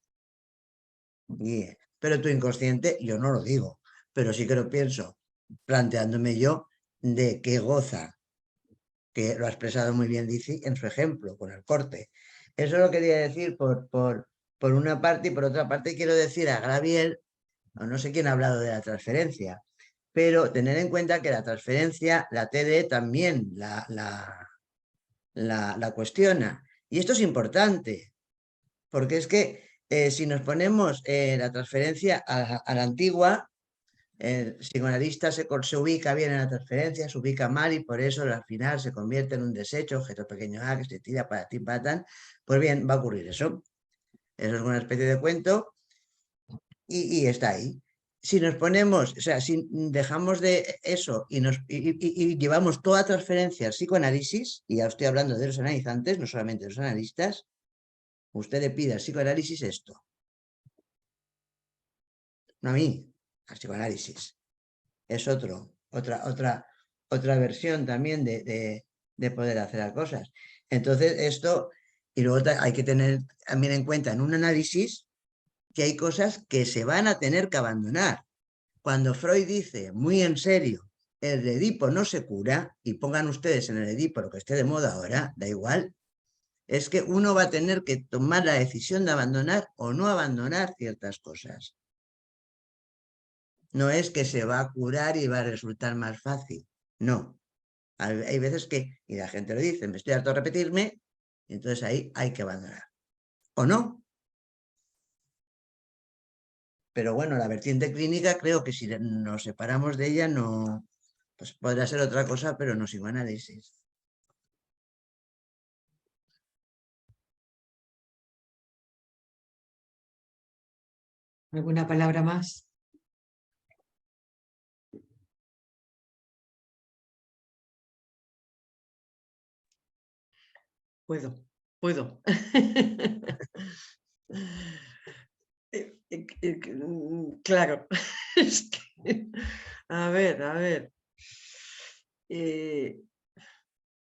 Pero tu inconsciente, yo no lo digo, pero sí que lo pienso, planteándome yo de qué goza, que lo ha expresado muy bien Lizzy en su ejemplo, con el corte. Eso lo quería decir por una parte, y por otra parte quiero decir a Gabriel, no sé quién ha hablado de la transferencia, pero tener en cuenta que la transferencia, la TDE también la cuestiona. Y esto es importante, porque es que si nos ponemos la transferencia a la antigua, el psicoanalista se ubica bien en la transferencia, se ubica mal y por eso al final se convierte en un desecho, objeto pequeño A, que se tira para ti, para tan. Pues bien, va a ocurrir eso. Eso es una especie de cuento y está ahí. Si nos ponemos, o sea, si dejamos de eso y llevamos toda transferencia al psicoanálisis, y ya estoy hablando de los analizantes, no solamente de los analistas, usted le pide al psicoanálisis esto. No a mí, al psicoanálisis. Es otra otra versión también de poder hacer las cosas. Entonces esto, y luego hay que tener también en cuenta en un análisis que hay cosas que se van a tener que abandonar. Cuando Freud dice muy en serio, el Edipo no se cura, y pongan ustedes en el Edipo lo que esté de moda ahora, da igual, es que uno va a tener que tomar la decisión de abandonar o no abandonar ciertas cosas. No es que se va a curar y va a resultar más fácil, no. Hay veces que, y la gente lo dice, me estoy harto de repetirme, y entonces ahí hay que abandonar. ¿O no? Pero bueno, la vertiente clínica creo que si nos separamos de ella no, pues podrá ser otra cosa, pero no psicoanálisis. ¿Alguna palabra más? Puedo. Claro. Es que, a ver.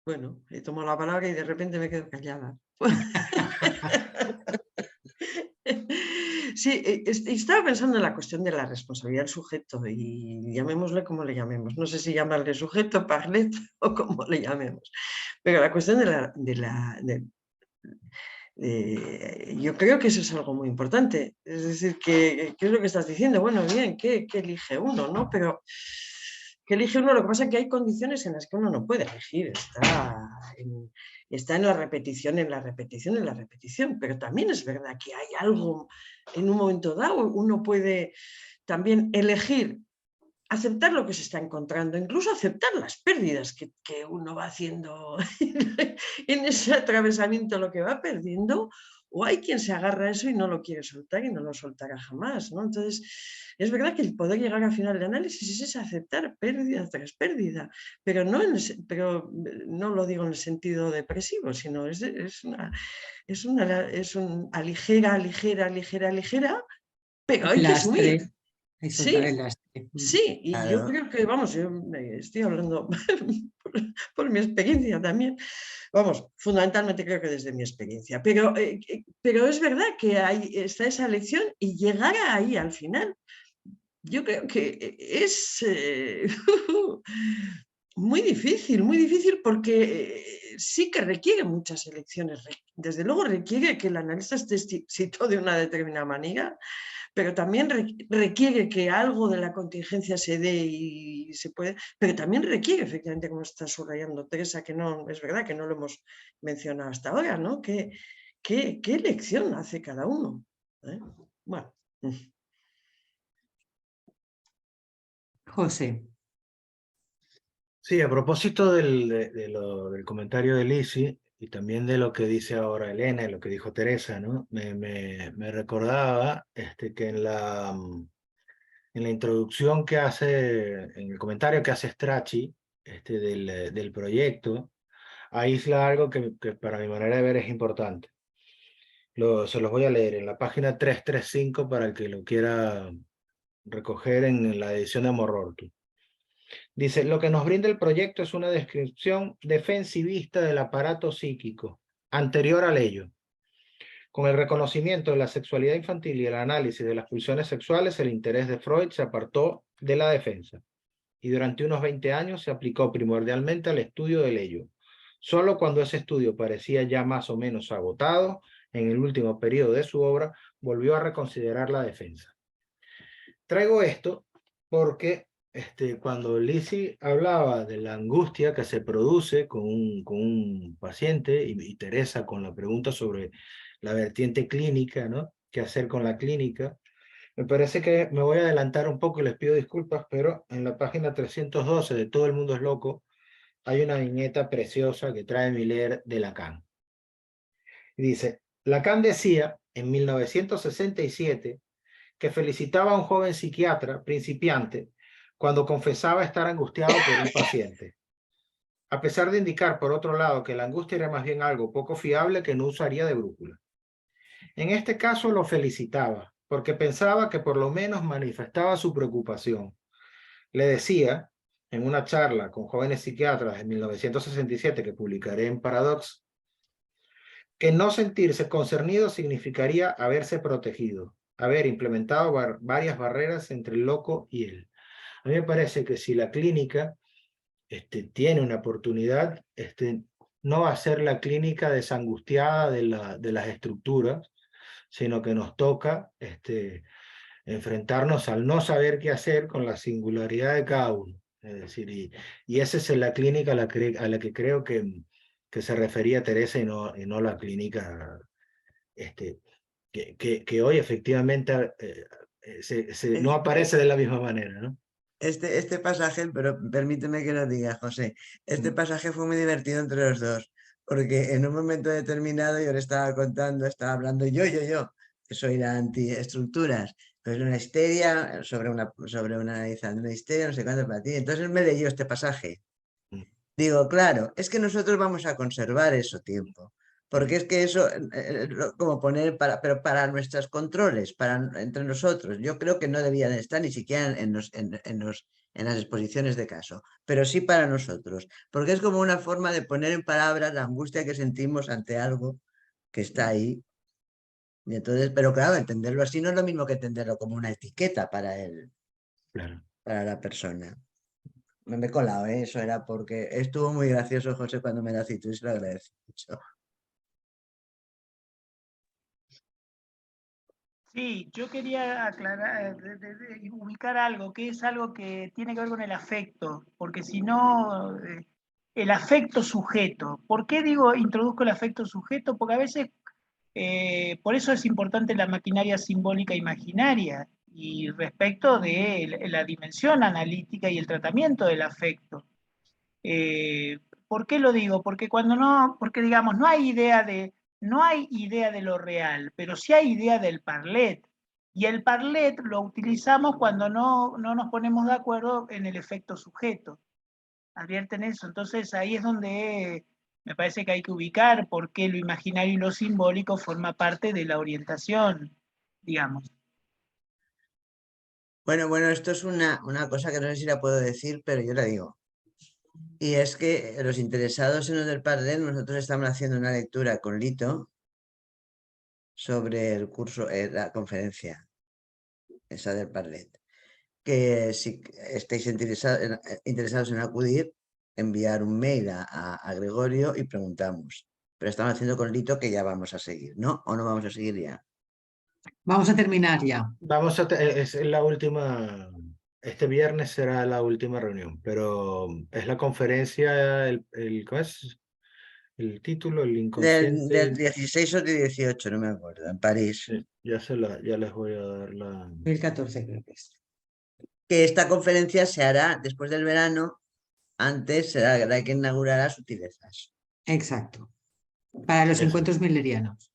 Bueno, he tomado la palabra y de repente me quedo callada. Sí, estaba pensando en la cuestión de la responsabilidad del sujeto y llamémosle como le llamemos. No sé si llamarle sujeto, parlet o como le llamemos. Pero la cuestión yo creo que eso es algo muy importante. Es decir, ¿qué es lo que estás diciendo? Bueno, bien, ¿qué elige uno? ¿No? Pero ¿qué elige uno? Lo que pasa es que hay condiciones en las que uno no puede elegir. Está en la repetición, pero también es verdad que hay algo en un momento dado, uno puede también elegir aceptar lo que se está encontrando, incluso aceptar las pérdidas que uno va haciendo en ese atravesamiento, lo que va perdiendo, o hay quien se agarra a eso y no lo quiere soltar y no lo soltará jamás, ¿no? Entonces, es verdad que el poder llegar al final de análisis es aceptar pérdida tras pérdida, pero no lo digo en el sentido depresivo, sino es un aligera, pero hay que asumir. Sí, y yo creo que, vamos, yo estoy hablando por mi experiencia también, vamos, fundamentalmente creo que desde mi experiencia, pero es verdad que está esa lección y llegar ahí al final, yo creo que es muy difícil porque sí que requiere muchas elecciones, desde luego requiere que el analista esté situado de una determinada manera, pero también requiere que algo de la contingencia se dé y se puede, pero también requiere, efectivamente, como está subrayando Teresa, que no es verdad que no lo hemos mencionado hasta ahora, ¿no? ¿Qué elección hace cada uno? Bueno. José. Sí, a propósito del comentario de Lizzy y también de lo que dice ahora Elena y lo que dijo Teresa, ¿no? Me recordaba que en la introducción que hace, en el comentario que hace Strachey del proyecto, aísla algo que para mi manera de ver es importante. Se los voy a leer en la página 335 para el que lo quiera recoger en la edición de Amorortu. Dice, lo que nos brinda el proyecto es una descripción defensivista del aparato psíquico, anterior al ello. Con el reconocimiento de la sexualidad infantil y el análisis de las pulsiones sexuales, el interés de Freud se apartó de la defensa y durante unos 20 años se aplicó primordialmente al estudio del ello. Solo cuando ese estudio parecía ya más o menos agotado, en el último periodo de su obra, volvió a reconsiderar la defensa. Traigo esto porque cuando Lizzy hablaba de la angustia que se produce con un paciente y Teresa con la pregunta sobre la vertiente clínica, ¿no? ¿Qué hacer con la clínica? Me parece que me voy a adelantar un poco y les pido disculpas, pero en la página 312 de Todo el mundo es loco hay una viñeta preciosa que trae Miller de Lacan. Y dice, Lacan decía en 1967 que felicitaba a un joven psiquiatra principiante cuando confesaba estar angustiado por un paciente, a pesar de indicar, por otro lado, que la angustia era más bien algo poco fiable que no usaría de brújula. En este caso lo felicitaba, porque pensaba que por lo menos manifestaba su preocupación. Le decía, en una charla con jóvenes psiquiatras en 1967 que publicaré en Paradox, que no sentirse concernido significaría haberse protegido, haber implementado varias barreras entre el loco y él. A mí me parece que si la clínica tiene una oportunidad, no va a ser la clínica desangustiada de las estructuras, sino que nos toca enfrentarnos al no saber qué hacer con la singularidad de cada uno. Es decir, y esa es la clínica a la que creo que se refería Teresa y no la clínica que hoy efectivamente no aparece de la misma manera, ¿no? Este pasaje, pero permíteme que lo diga, José, este pasaje fue muy divertido entre los dos, porque en un momento determinado yo le estaba contando, estaba hablando yo, que soy la antiestructuras, pues una histeria, sobre una analizando una histeria, no sé cuánto para ti. Entonces él me leyó este pasaje. Digo, claro, es que nosotros vamos a conservar eso tiempo, porque es que eso, como poner, pero para nuestros controles, entre nosotros, yo creo que no debían estar ni siquiera en las exposiciones de caso, pero sí para nosotros, porque es como una forma de poner en palabras la angustia que sentimos ante algo que está ahí. Y entonces, pero claro, entenderlo así no es lo mismo que entenderlo como una etiqueta para para la persona. Me he colado, ¿eh? Eso era porque estuvo muy gracioso, José, cuando me la citó y se lo agradezco mucho. Sí, yo quería aclarar, ubicar algo, que es algo que tiene que ver con el afecto, porque si no, el afecto sujeto. ¿Por qué digo introduzco el afecto sujeto? Porque a veces, por eso es importante la maquinaria simbólica imaginaria y respecto de la dimensión analítica y el tratamiento del afecto. ¿Por qué lo digo? Porque porque digamos, no hay idea de lo real, pero sí hay idea del parlet. Y el parlet lo utilizamos cuando no nos ponemos de acuerdo en el efecto sujeto. Advierten eso. Entonces ahí es donde me parece que hay que ubicar por qué lo imaginario y lo simbólico forma parte de la orientación, digamos. Bueno, esto es una cosa que no sé si la puedo decir, pero yo la digo. Y es que los interesados en lo del Parlet, nosotros estamos haciendo una lectura con Lito sobre el curso, la conferencia, esa del Parlet. Que si estáis interesados en acudir, enviar un mail a Gregorio y preguntamos. Pero estamos haciendo con Lito que ya vamos a seguir, ¿no? ¿O no vamos a seguir ya? Vamos a terminar ya. Es la última, este viernes será la última reunión, pero es la conferencia, ¿cómo es? El título, el inconsciente. Del 16 o del 18, no me acuerdo, en París. Sí, ya les voy a dar la... El 14 creo que es. Que esta conferencia se hará después del verano, antes será la que inaugurará Sutilezas. Exacto. Para los Eso. encuentros milerianos.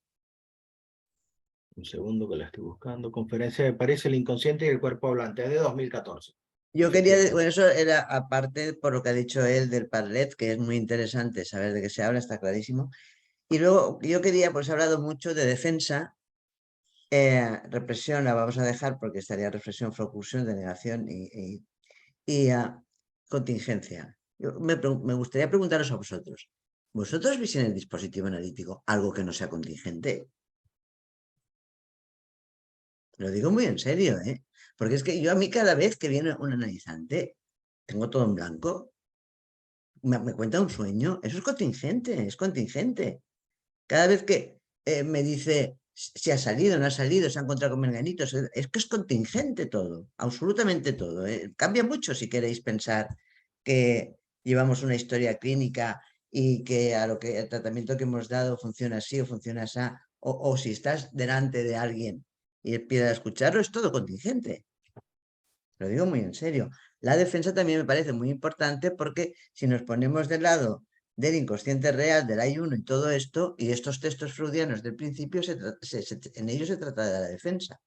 Un segundo que la estoy buscando. Conferencia de París, el inconsciente y el cuerpo hablante, es de 2014. Yo quería, bueno, eso era aparte por lo que ha dicho él del Parlet, que es muy interesante saber de qué se habla, está clarísimo. Y luego yo quería, pues he hablado mucho de defensa, represión la vamos a dejar porque estaría reflexión, procursión, denegación y contingencia. Me gustaría preguntaros a vosotros, ¿vosotros veis en el dispositivo analítico algo que no sea contingente? Lo digo muy en serio, ¿eh? Porque es que yo a mí cada vez que viene un analizante, tengo todo en blanco, me cuenta un sueño, eso es contingente. Cada vez que me dice si ha salido, no ha salido, se ha encontrado con menganitos, es que es contingente todo, absolutamente todo. Cambia mucho si queréis pensar que llevamos una historia clínica y que el tratamiento que hemos dado funciona así o funciona así, o si estás delante de alguien y empieza a escucharlo, es todo contingente. Lo digo muy en serio. La defensa también me parece muy importante porque si nos ponemos del lado del inconsciente real, del hay-uno y todo esto, y estos textos freudianos del principio, en ellos se trata de la defensa,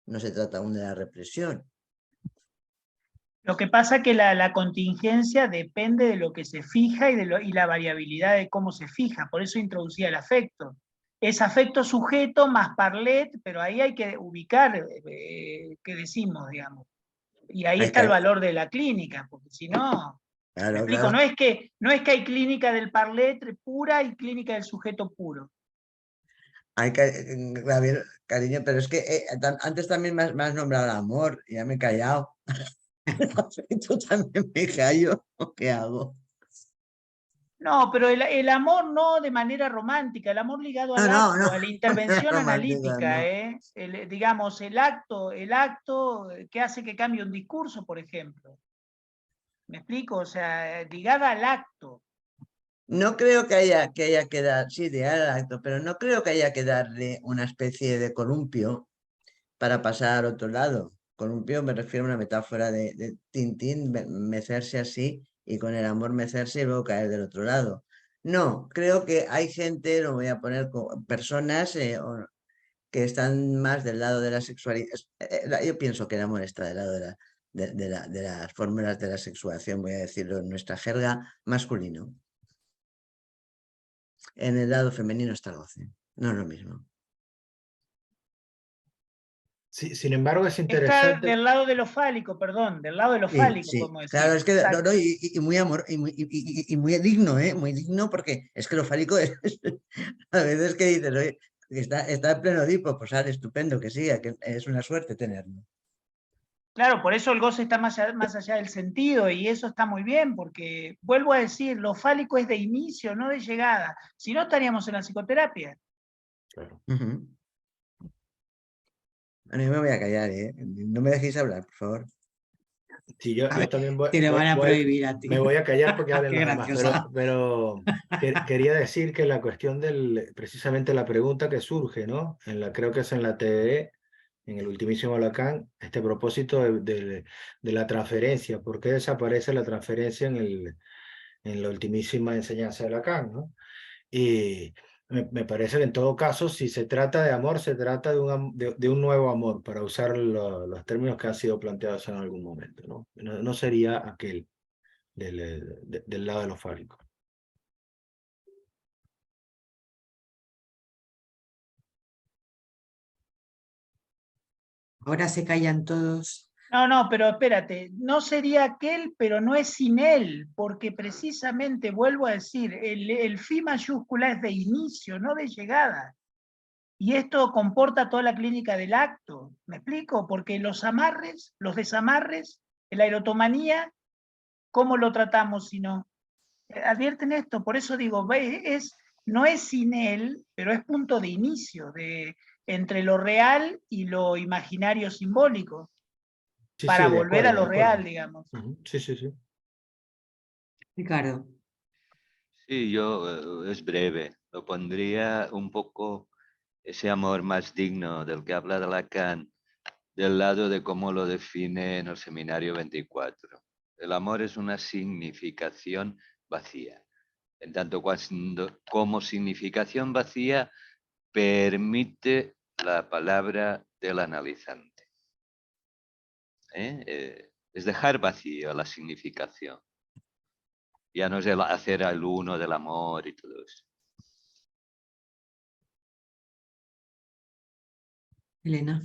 no se trata aún de la represión. Lo que pasa es que la contingencia depende de lo que se fija y la variabilidad de cómo se fija, por eso introducía el afecto. Es afecto sujeto más parlet, pero ahí hay que ubicar qué decimos, digamos. Y ahí Hay está el que- valor de la clínica, porque si no, me Claro, explico, claro. no es que hay clínica del parletre pura y clínica del sujeto puro. Hay que, Gabriel, cariño, pero es que antes también me has nombrado el amor y ya me he callado. Y tú también me callo. ¿Qué hago? No, pero el amor no de manera romántica, el amor ligado al No, acto, a la intervención romántica, analítica, no. digamos, el acto que hace que cambie un discurso, por ejemplo. ¿Me explico? O sea, ligada al acto. No creo que haya que dar, sí, de al acto, pero no creo que haya que darle una especie de columpio para pasar al otro lado. Columpio me refiero a una metáfora de Tintín, mecerse así y con el amor mecerse y luego caer del otro lado. No, creo que hay gente, lo voy a poner como personas que están más del lado de la sexualidad. Yo pienso que el amor está del lado de las fórmulas de la sexuación, voy a decirlo en nuestra jerga, masculino. En el lado femenino está el goce, no es lo mismo. Sí, sin embargo, es Está interesante. del lado de lo fálico, perdón, del lado de lo Sí, fálico, sí, podemos decir. claro, es que Exacto. no, y muy amor y muy digno, muy digno, porque es que lo fálico es a veces que dices, oye, está en pleno Edipo, pues sale estupendo que siga, que es una suerte tenerlo. Claro, por eso el goce está más allá del sentido y eso está muy bien, porque vuelvo a decir, lo fálico es de inicio, no de llegada. Si no, estaríamos en la psicoterapia. Claro. Bueno, yo me voy a callar, no me dejéis hablar, por favor. Sí, yo también Te lo van a prohibir a ti. me voy a callar porque hablan Qué los demás, graciosa. pero quería decir que la cuestión precisamente la pregunta que surge, ¿no? Creo que es en la TDE, en el ultimísimo Lacan, este propósito de la transferencia, ¿por qué desaparece la transferencia en la ultimísima enseñanza de Lacan, ¿no? Y me parece que en todo caso, si se trata de amor, se trata de un nuevo amor, para usar los términos que han sido planteados en algún momento, ¿no? No sería aquel del lado de lo fálico. Ahora se callan todos. No, pero espérate, no sería aquel, pero no es sin él, porque precisamente, vuelvo a decir, el fi mayúscula es de inicio, no de llegada. Y esto comporta toda la clínica del acto, ¿me explico? Porque los amarres, los desamarres, la erotomanía, ¿cómo lo tratamos si no? Advierten esto, por eso digo, no es sin él, pero es punto de inicio entre lo real y lo imaginario simbólico, Sí, para sí, de volver a acuerdo, lo de acuerdo. real, digamos. Sí, sí, sí. Ricardo. Sí, yo es breve. Lo pondría un poco ese amor más digno del que habla Lacan, del lado de cómo lo define en el Seminario 24. El amor es una significación vacía. En tanto como significación vacía permite la palabra del analizante. Es dejar vacío la significación. Ya no es el hacer al uno del amor y todo eso. Elena.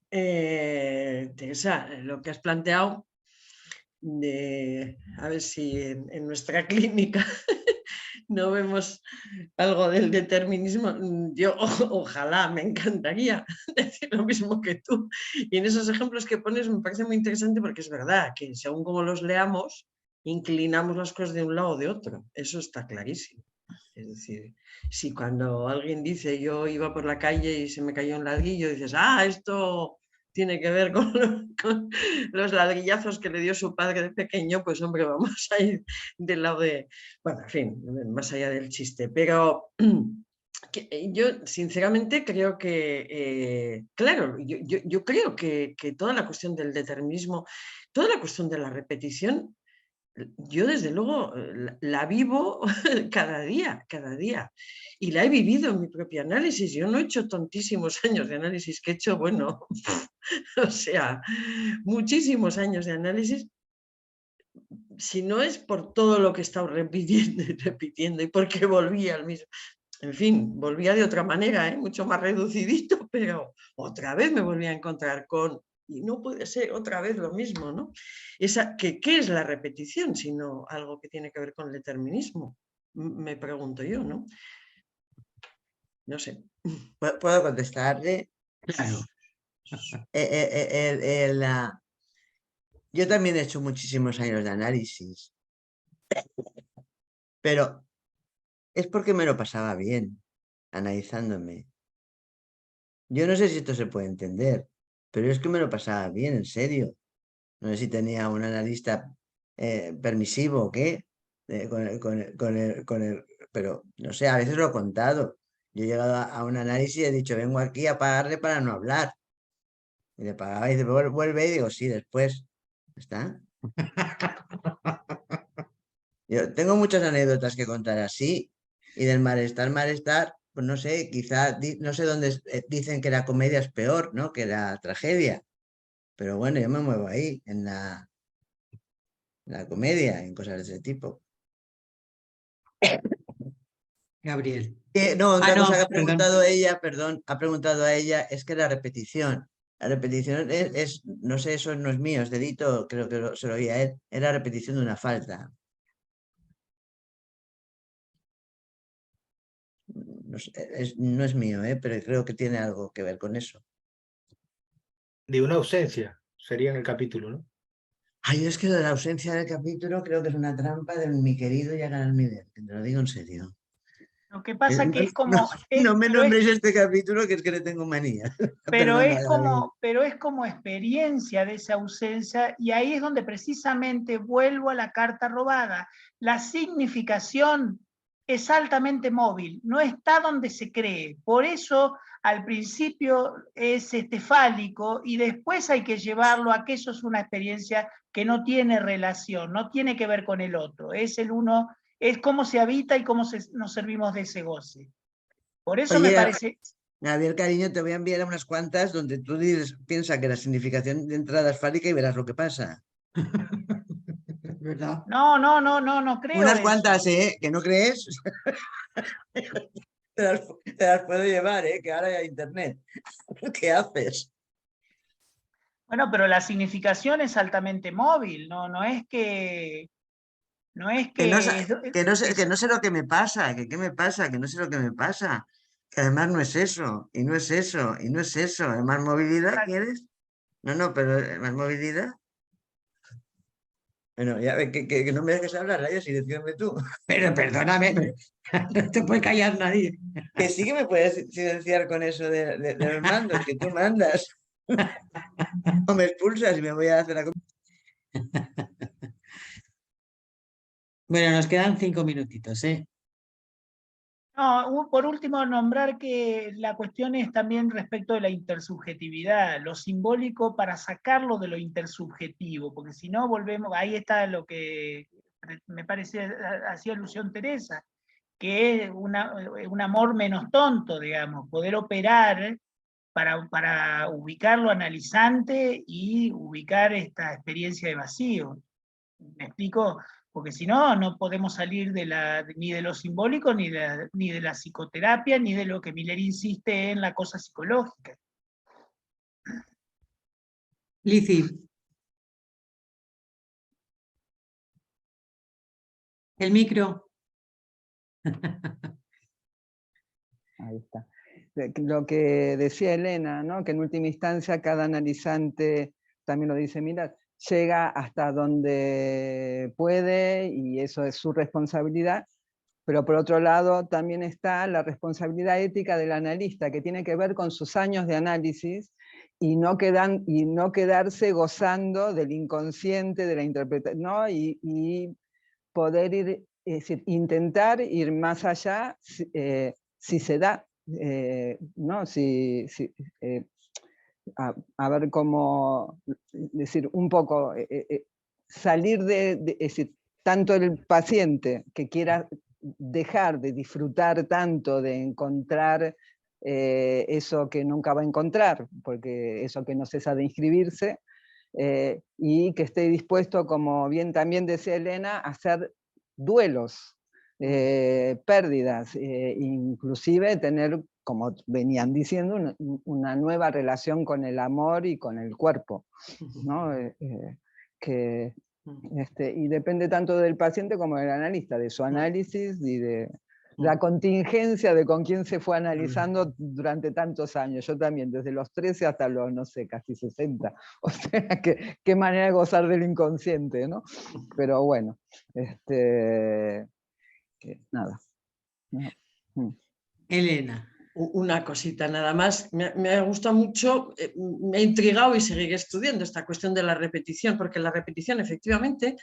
Teresa, lo que has planteado, a ver si en nuestra clínica no vemos algo del determinismo. Yo ojalá, me encantaría decir lo mismo que tú. Y en esos ejemplos que pones me parece muy interesante porque es verdad que según como los leamos, inclinamos las cosas de un lado o de otro. Eso está clarísimo. Es decir, si cuando alguien dice yo iba por la calle y se me cayó un ladrillo, dices, esto tiene que ver con los ladrillazos que le dio su padre de pequeño, pues hombre, vamos a ir del lado de, bueno, en fin, más allá del chiste. Pero yo sinceramente creo que, claro, yo creo que toda la cuestión del determinismo, toda la cuestión de la repetición, yo desde luego la vivo cada día, y la he vivido en mi propio análisis. Yo no he hecho tantísimos años de análisis, que he hecho, bueno, o sea, muchísimos años de análisis, si no es por todo lo que he estado repitiendo y repitiendo y porque volvía al mismo. En fin, volvía de otra manera, mucho más reducidito, pero otra vez me volví a encontrar con y no puede ser otra vez lo mismo, ¿no? ¿Qué es la repetición? Sino algo que tiene que ver con el determinismo, me pregunto yo, ¿no? No sé. ¿Puedo contestarle? Claro. Yo también he hecho muchísimos años de análisis, pero es porque me lo pasaba bien analizándome. Yo no sé si esto se puede entender, pero es que me lo pasaba bien, en serio. No sé si tenía un analista permisivo o qué, pero no sé, a veces lo he contado. Yo he llegado a un análisis y he dicho, vengo aquí a pagarle para no hablar. Y le pagaba y dice, vuelve, y digo, sí, después. ¿Está? Yo tengo muchas anécdotas que contar así, y del malestar, pues no sé, quizá, no sé dónde dicen que la comedia es peor, ¿no? Que la tragedia. Pero bueno, yo me muevo ahí, en la comedia, en cosas de ese tipo. Gabriel. No, otra cosa que ha Perdón. preguntado ella, perdón, ha preguntado a ella, es que la repetición no sé, eso no es mío, es delito, creo que se lo oía a él, es la repetición de una falta. No, no es mío, pero creo que tiene algo que ver con eso. De una ausencia, sería en el capítulo, ¿no? Ay, es que lo de la ausencia del capítulo creo que es una trampa de mi querido Yagan Almidel, te lo digo en serio. Lo que pasa que es como... No me nombréis este capítulo, que es que le tengo manía. Pero Perdona, es como experiencia de esa ausencia, y ahí es donde precisamente vuelvo a la carta robada. La significación es altamente móvil, no está donde se cree. Por eso al principio es fálico, y después hay que llevarlo a que eso es una experiencia que no tiene relación, no tiene que ver con el otro. Es el uno, es cómo se habita y cómo nos servimos de ese goce. Por eso me parece... Gabriel, cariño, te voy a enviar unas cuantas donde tú piensas que la significación de entrada es fálica y verás lo que pasa. ¿Verdad? No creo Unas eso. cuantas, ¿que no crees? te las puedo llevar, que ahora hay internet. ¿Qué haces? Bueno, pero la significación es altamente móvil, no es que... No es Que no, que... que no sé lo que me pasa, que qué me pasa, que no sé lo que me pasa. Que además no es eso, y no es eso, y no es eso. ¿Más movilidad quieres? No, pero ¿más movilidad? Bueno, ya que no me dejes hablar, Rayos, y decídeme tú. Pero perdóname, no te puede callar nadie. Que sí que me puedes silenciar con eso de los mandos, que tú mandas. O me expulsas y me voy a hacer la... Bueno, nos quedan 5 minutitos, ¿eh? No, por último, nombrar que la cuestión es también respecto de la intersubjetividad, lo simbólico para sacarlo de lo intersubjetivo, porque si no volvemos, ahí está lo que me parece, hacía alusión Teresa, que es un amor menos tonto, digamos, poder operar para ubicar lo analizante y ubicar esta experiencia de vacío. ¿Me explico? Porque si no, no podemos salir ni de lo simbólico, ni de la psicoterapia, ni de lo que Miller insiste en la cosa psicológica. Lizy. El micro. Ahí está. Lo que decía Elena, ¿no? Que en última instancia cada analizante también lo dice, mira, llega hasta donde puede y eso es su responsabilidad, pero por otro lado también está la responsabilidad ética del analista, que tiene que ver con sus años de análisis y no quedarse gozando del inconsciente, de la interpretación, ¿no? Y poder ir, es decir, intentar ir más allá si se da, ¿no? A ver cómo, decir, un poco, salir es decir, tanto el paciente que quiera dejar de disfrutar tanto de encontrar eso que nunca va a encontrar, porque eso que no cesa de inscribirse, y que esté dispuesto, como bien también decía Elena, a hacer duelos, pérdidas, inclusive tener como venían diciendo, una nueva relación con el amor y con el cuerpo, ¿no? Y depende tanto del paciente como del analista, de su análisis y de la contingencia de con quién se fue analizando durante tantos años. Yo también, desde los 13 hasta los, no sé, casi 60. O sea, qué manera de gozar del inconsciente, ¿no? Pero bueno, nada. Elena. Una cosita nada más, me ha gustado mucho, me ha intrigado y seguiré estudiando esta cuestión de la repetición, porque la repetición efectivamente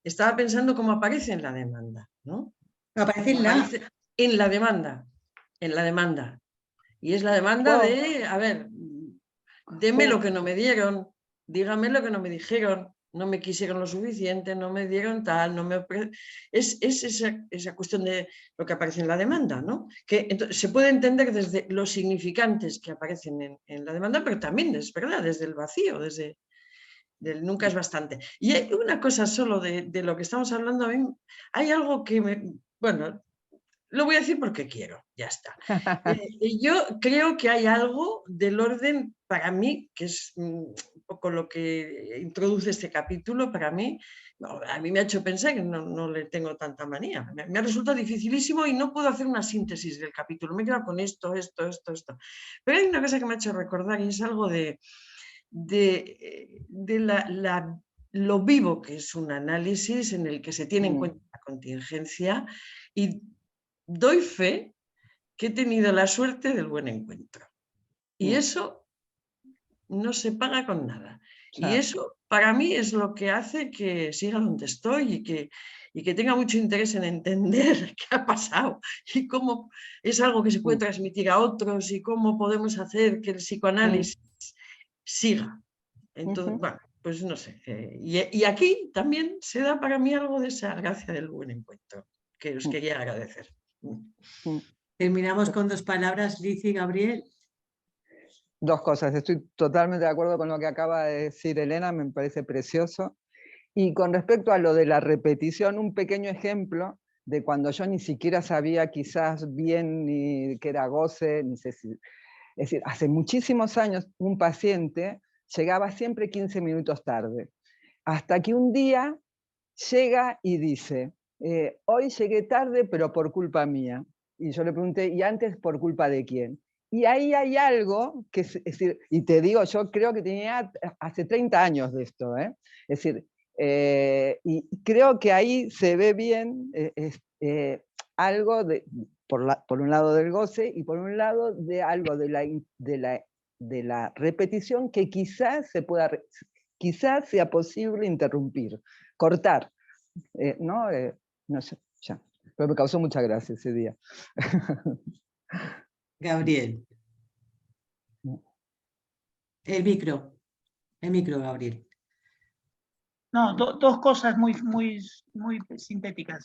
estaba pensando cómo aparece en la demanda, ¿no? Aparece en la demanda. Y es la demanda de, a ver, deme lo que no me dieron, dígame lo que no me dijeron, no me quisieron lo suficiente, no me dieron tal, no me... Es esa cuestión de lo que aparece en la demanda, ¿no? Que entonces, se puede entender desde los significantes que aparecen en la demanda, pero también es verdad, desde el vacío, desde del nunca es bastante. Y hay una cosa solo de lo que estamos hablando, a mí hay algo que bueno, lo voy a decir porque quiero, ya está. Yo creo que hay algo del orden, para mí, que es un poco lo que introduce este capítulo, para mí, a mí me ha hecho pensar que no le tengo tanta manía. Me ha resultado dificilísimo y no puedo hacer una síntesis del capítulo. Me he quedado con esto. Pero hay una cosa que me ha hecho recordar y es algo de lo vivo que es un análisis en el que se tiene en cuenta la contingencia, y doy fe que he tenido la suerte del buen encuentro. Y eso no se paga con nada. Y eso para mí es lo que hace que siga donde estoy y que tenga mucho interés en entender qué ha pasado y cómo es algo que se puede transmitir a otros y cómo podemos hacer que el psicoanálisis siga. Entonces, bueno, pues no sé. Y aquí también se da para mí algo de esa gracia del buen encuentro, que os quería agradecer. Terminamos con 2 palabras, Liz y Gabriel. 2 cosas. Estoy totalmente de acuerdo con lo que acaba de decir Elena, me parece precioso. Y con respecto a lo de la repetición, un pequeño ejemplo de cuando yo ni siquiera sabía quizás bien ni qué era goce, ni sé si... Es decir, hace muchísimos años un paciente llegaba siempre 15 minutos tarde, hasta que un día llega y dice, hoy llegué tarde pero por culpa mía. Y yo le pregunté, ¿y antes por culpa de quién? Y ahí hay algo que, es decir, y te digo, yo creo que tenía hace 30 años de esto, ¿eh? Es decir, y creo que ahí se ve bien algo por un lado del goce y por un lado de algo de la repetición que quizás quizás sea posible interrumpir, cortar, ¿no? No sé, ya. Pero me causó mucha gracia ese día. Gabriel. El micro, Gabriel. No, 2 cosas muy sintéticas.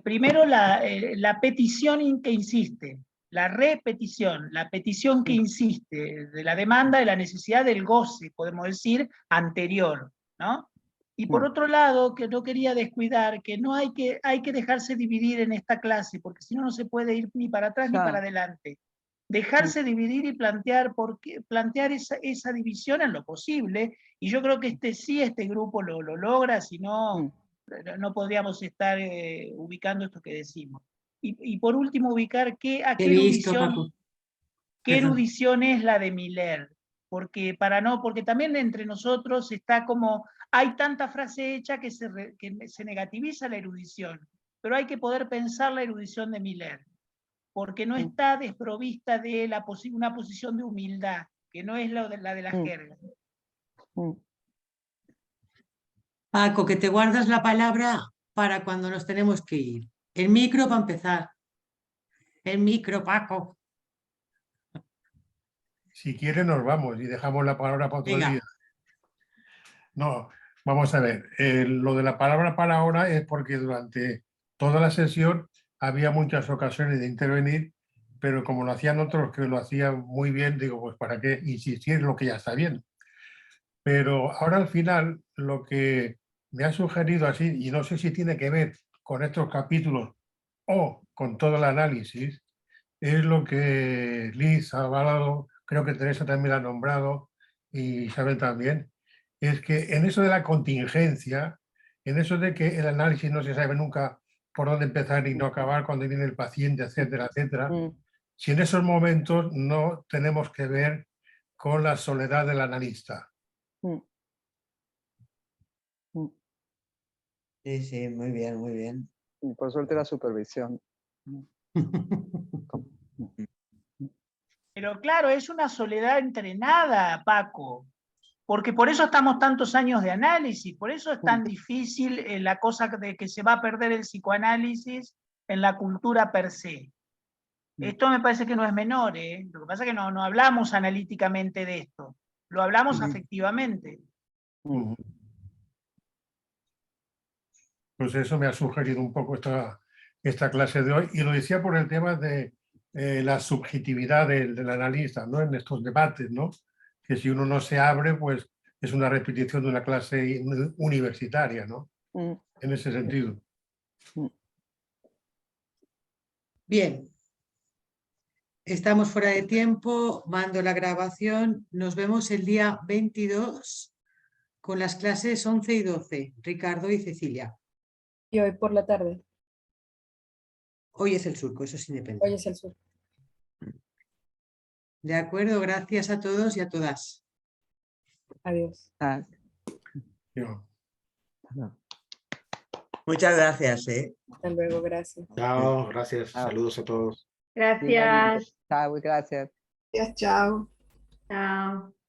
Primero, la petición que insiste, la repetición, la petición que insiste de la demanda de la necesidad del goce, podemos decir, anterior, ¿no? Y por otro lado, que no quería descuidar, que no hay que dejarse dividir en esta clase, porque si no, no se puede ir ni para atrás ni para adelante. Dejarse dividir y plantear esa división en lo posible, y yo creo que este grupo lo logra, si no, no podríamos estar ubicando esto que decimos. Y por último, ubicar qué erudición es la de Miller, porque también entre nosotros está como, hay tanta frase hecha que se negativiza la erudición, pero hay que poder pensar la erudición de Miller, porque no está desprovista de una posición de humildad, que no es la de la jerga. Paco, que te guardas la palabra para cuando nos tenemos que ir. El micro para empezar. El micro, Paco. Si quiere nos vamos y dejamos la palabra para otro día. No, vamos a ver. Lo de la palabra para ahora es porque durante toda la sesión había muchas ocasiones de intervenir, pero como lo hacían otros que lo hacían muy bien, digo, pues para qué insistir en lo que ya está bien. Pero ahora al final lo que me ha sugerido así, y no sé si tiene que ver con estos capítulos o con todo el análisis, es lo que Liz ha hablado, creo que Teresa también lo ha nombrado y Isabel también, es que en eso de la contingencia, en eso de que el análisis no se sabe nunca por dónde empezar y no acabar cuando viene el paciente, etcétera, etcétera, si en esos momentos no tenemos que ver con la soledad del analista. Sí, sí, muy bien, muy bien. Y por suerte la supervisión. Pero claro, es una soledad entrenada, Paco, porque por eso estamos tantos años de análisis, por eso es tan difícil la cosa de que se va a perder el psicoanálisis en la cultura per se. Esto me parece que no es menor, ¿eh? Lo que pasa es que no hablamos analíticamente de esto, lo hablamos afectivamente. Pues eso me ha sugerido un poco esta clase de hoy, y lo decía por el tema de la subjetividad del analista, ¿no? En estos debates, ¿no? Que si uno no se abre, pues es una repetición de una clase universitaria, ¿no? En ese sentido. Bien. Estamos fuera de tiempo, mando la grabación. Nos vemos el día 22 con las clases 11 y 12, Ricardo y Cecilia. Y hoy por la tarde. Hoy es el surco, eso es independiente. Hoy es el surco. De acuerdo, gracias a todos y a todas. Adiós. Muchas gracias. Hasta luego, gracias. Chao, gracias. Saludos a todos. Gracias. Chao, gracias. Chao. Chao.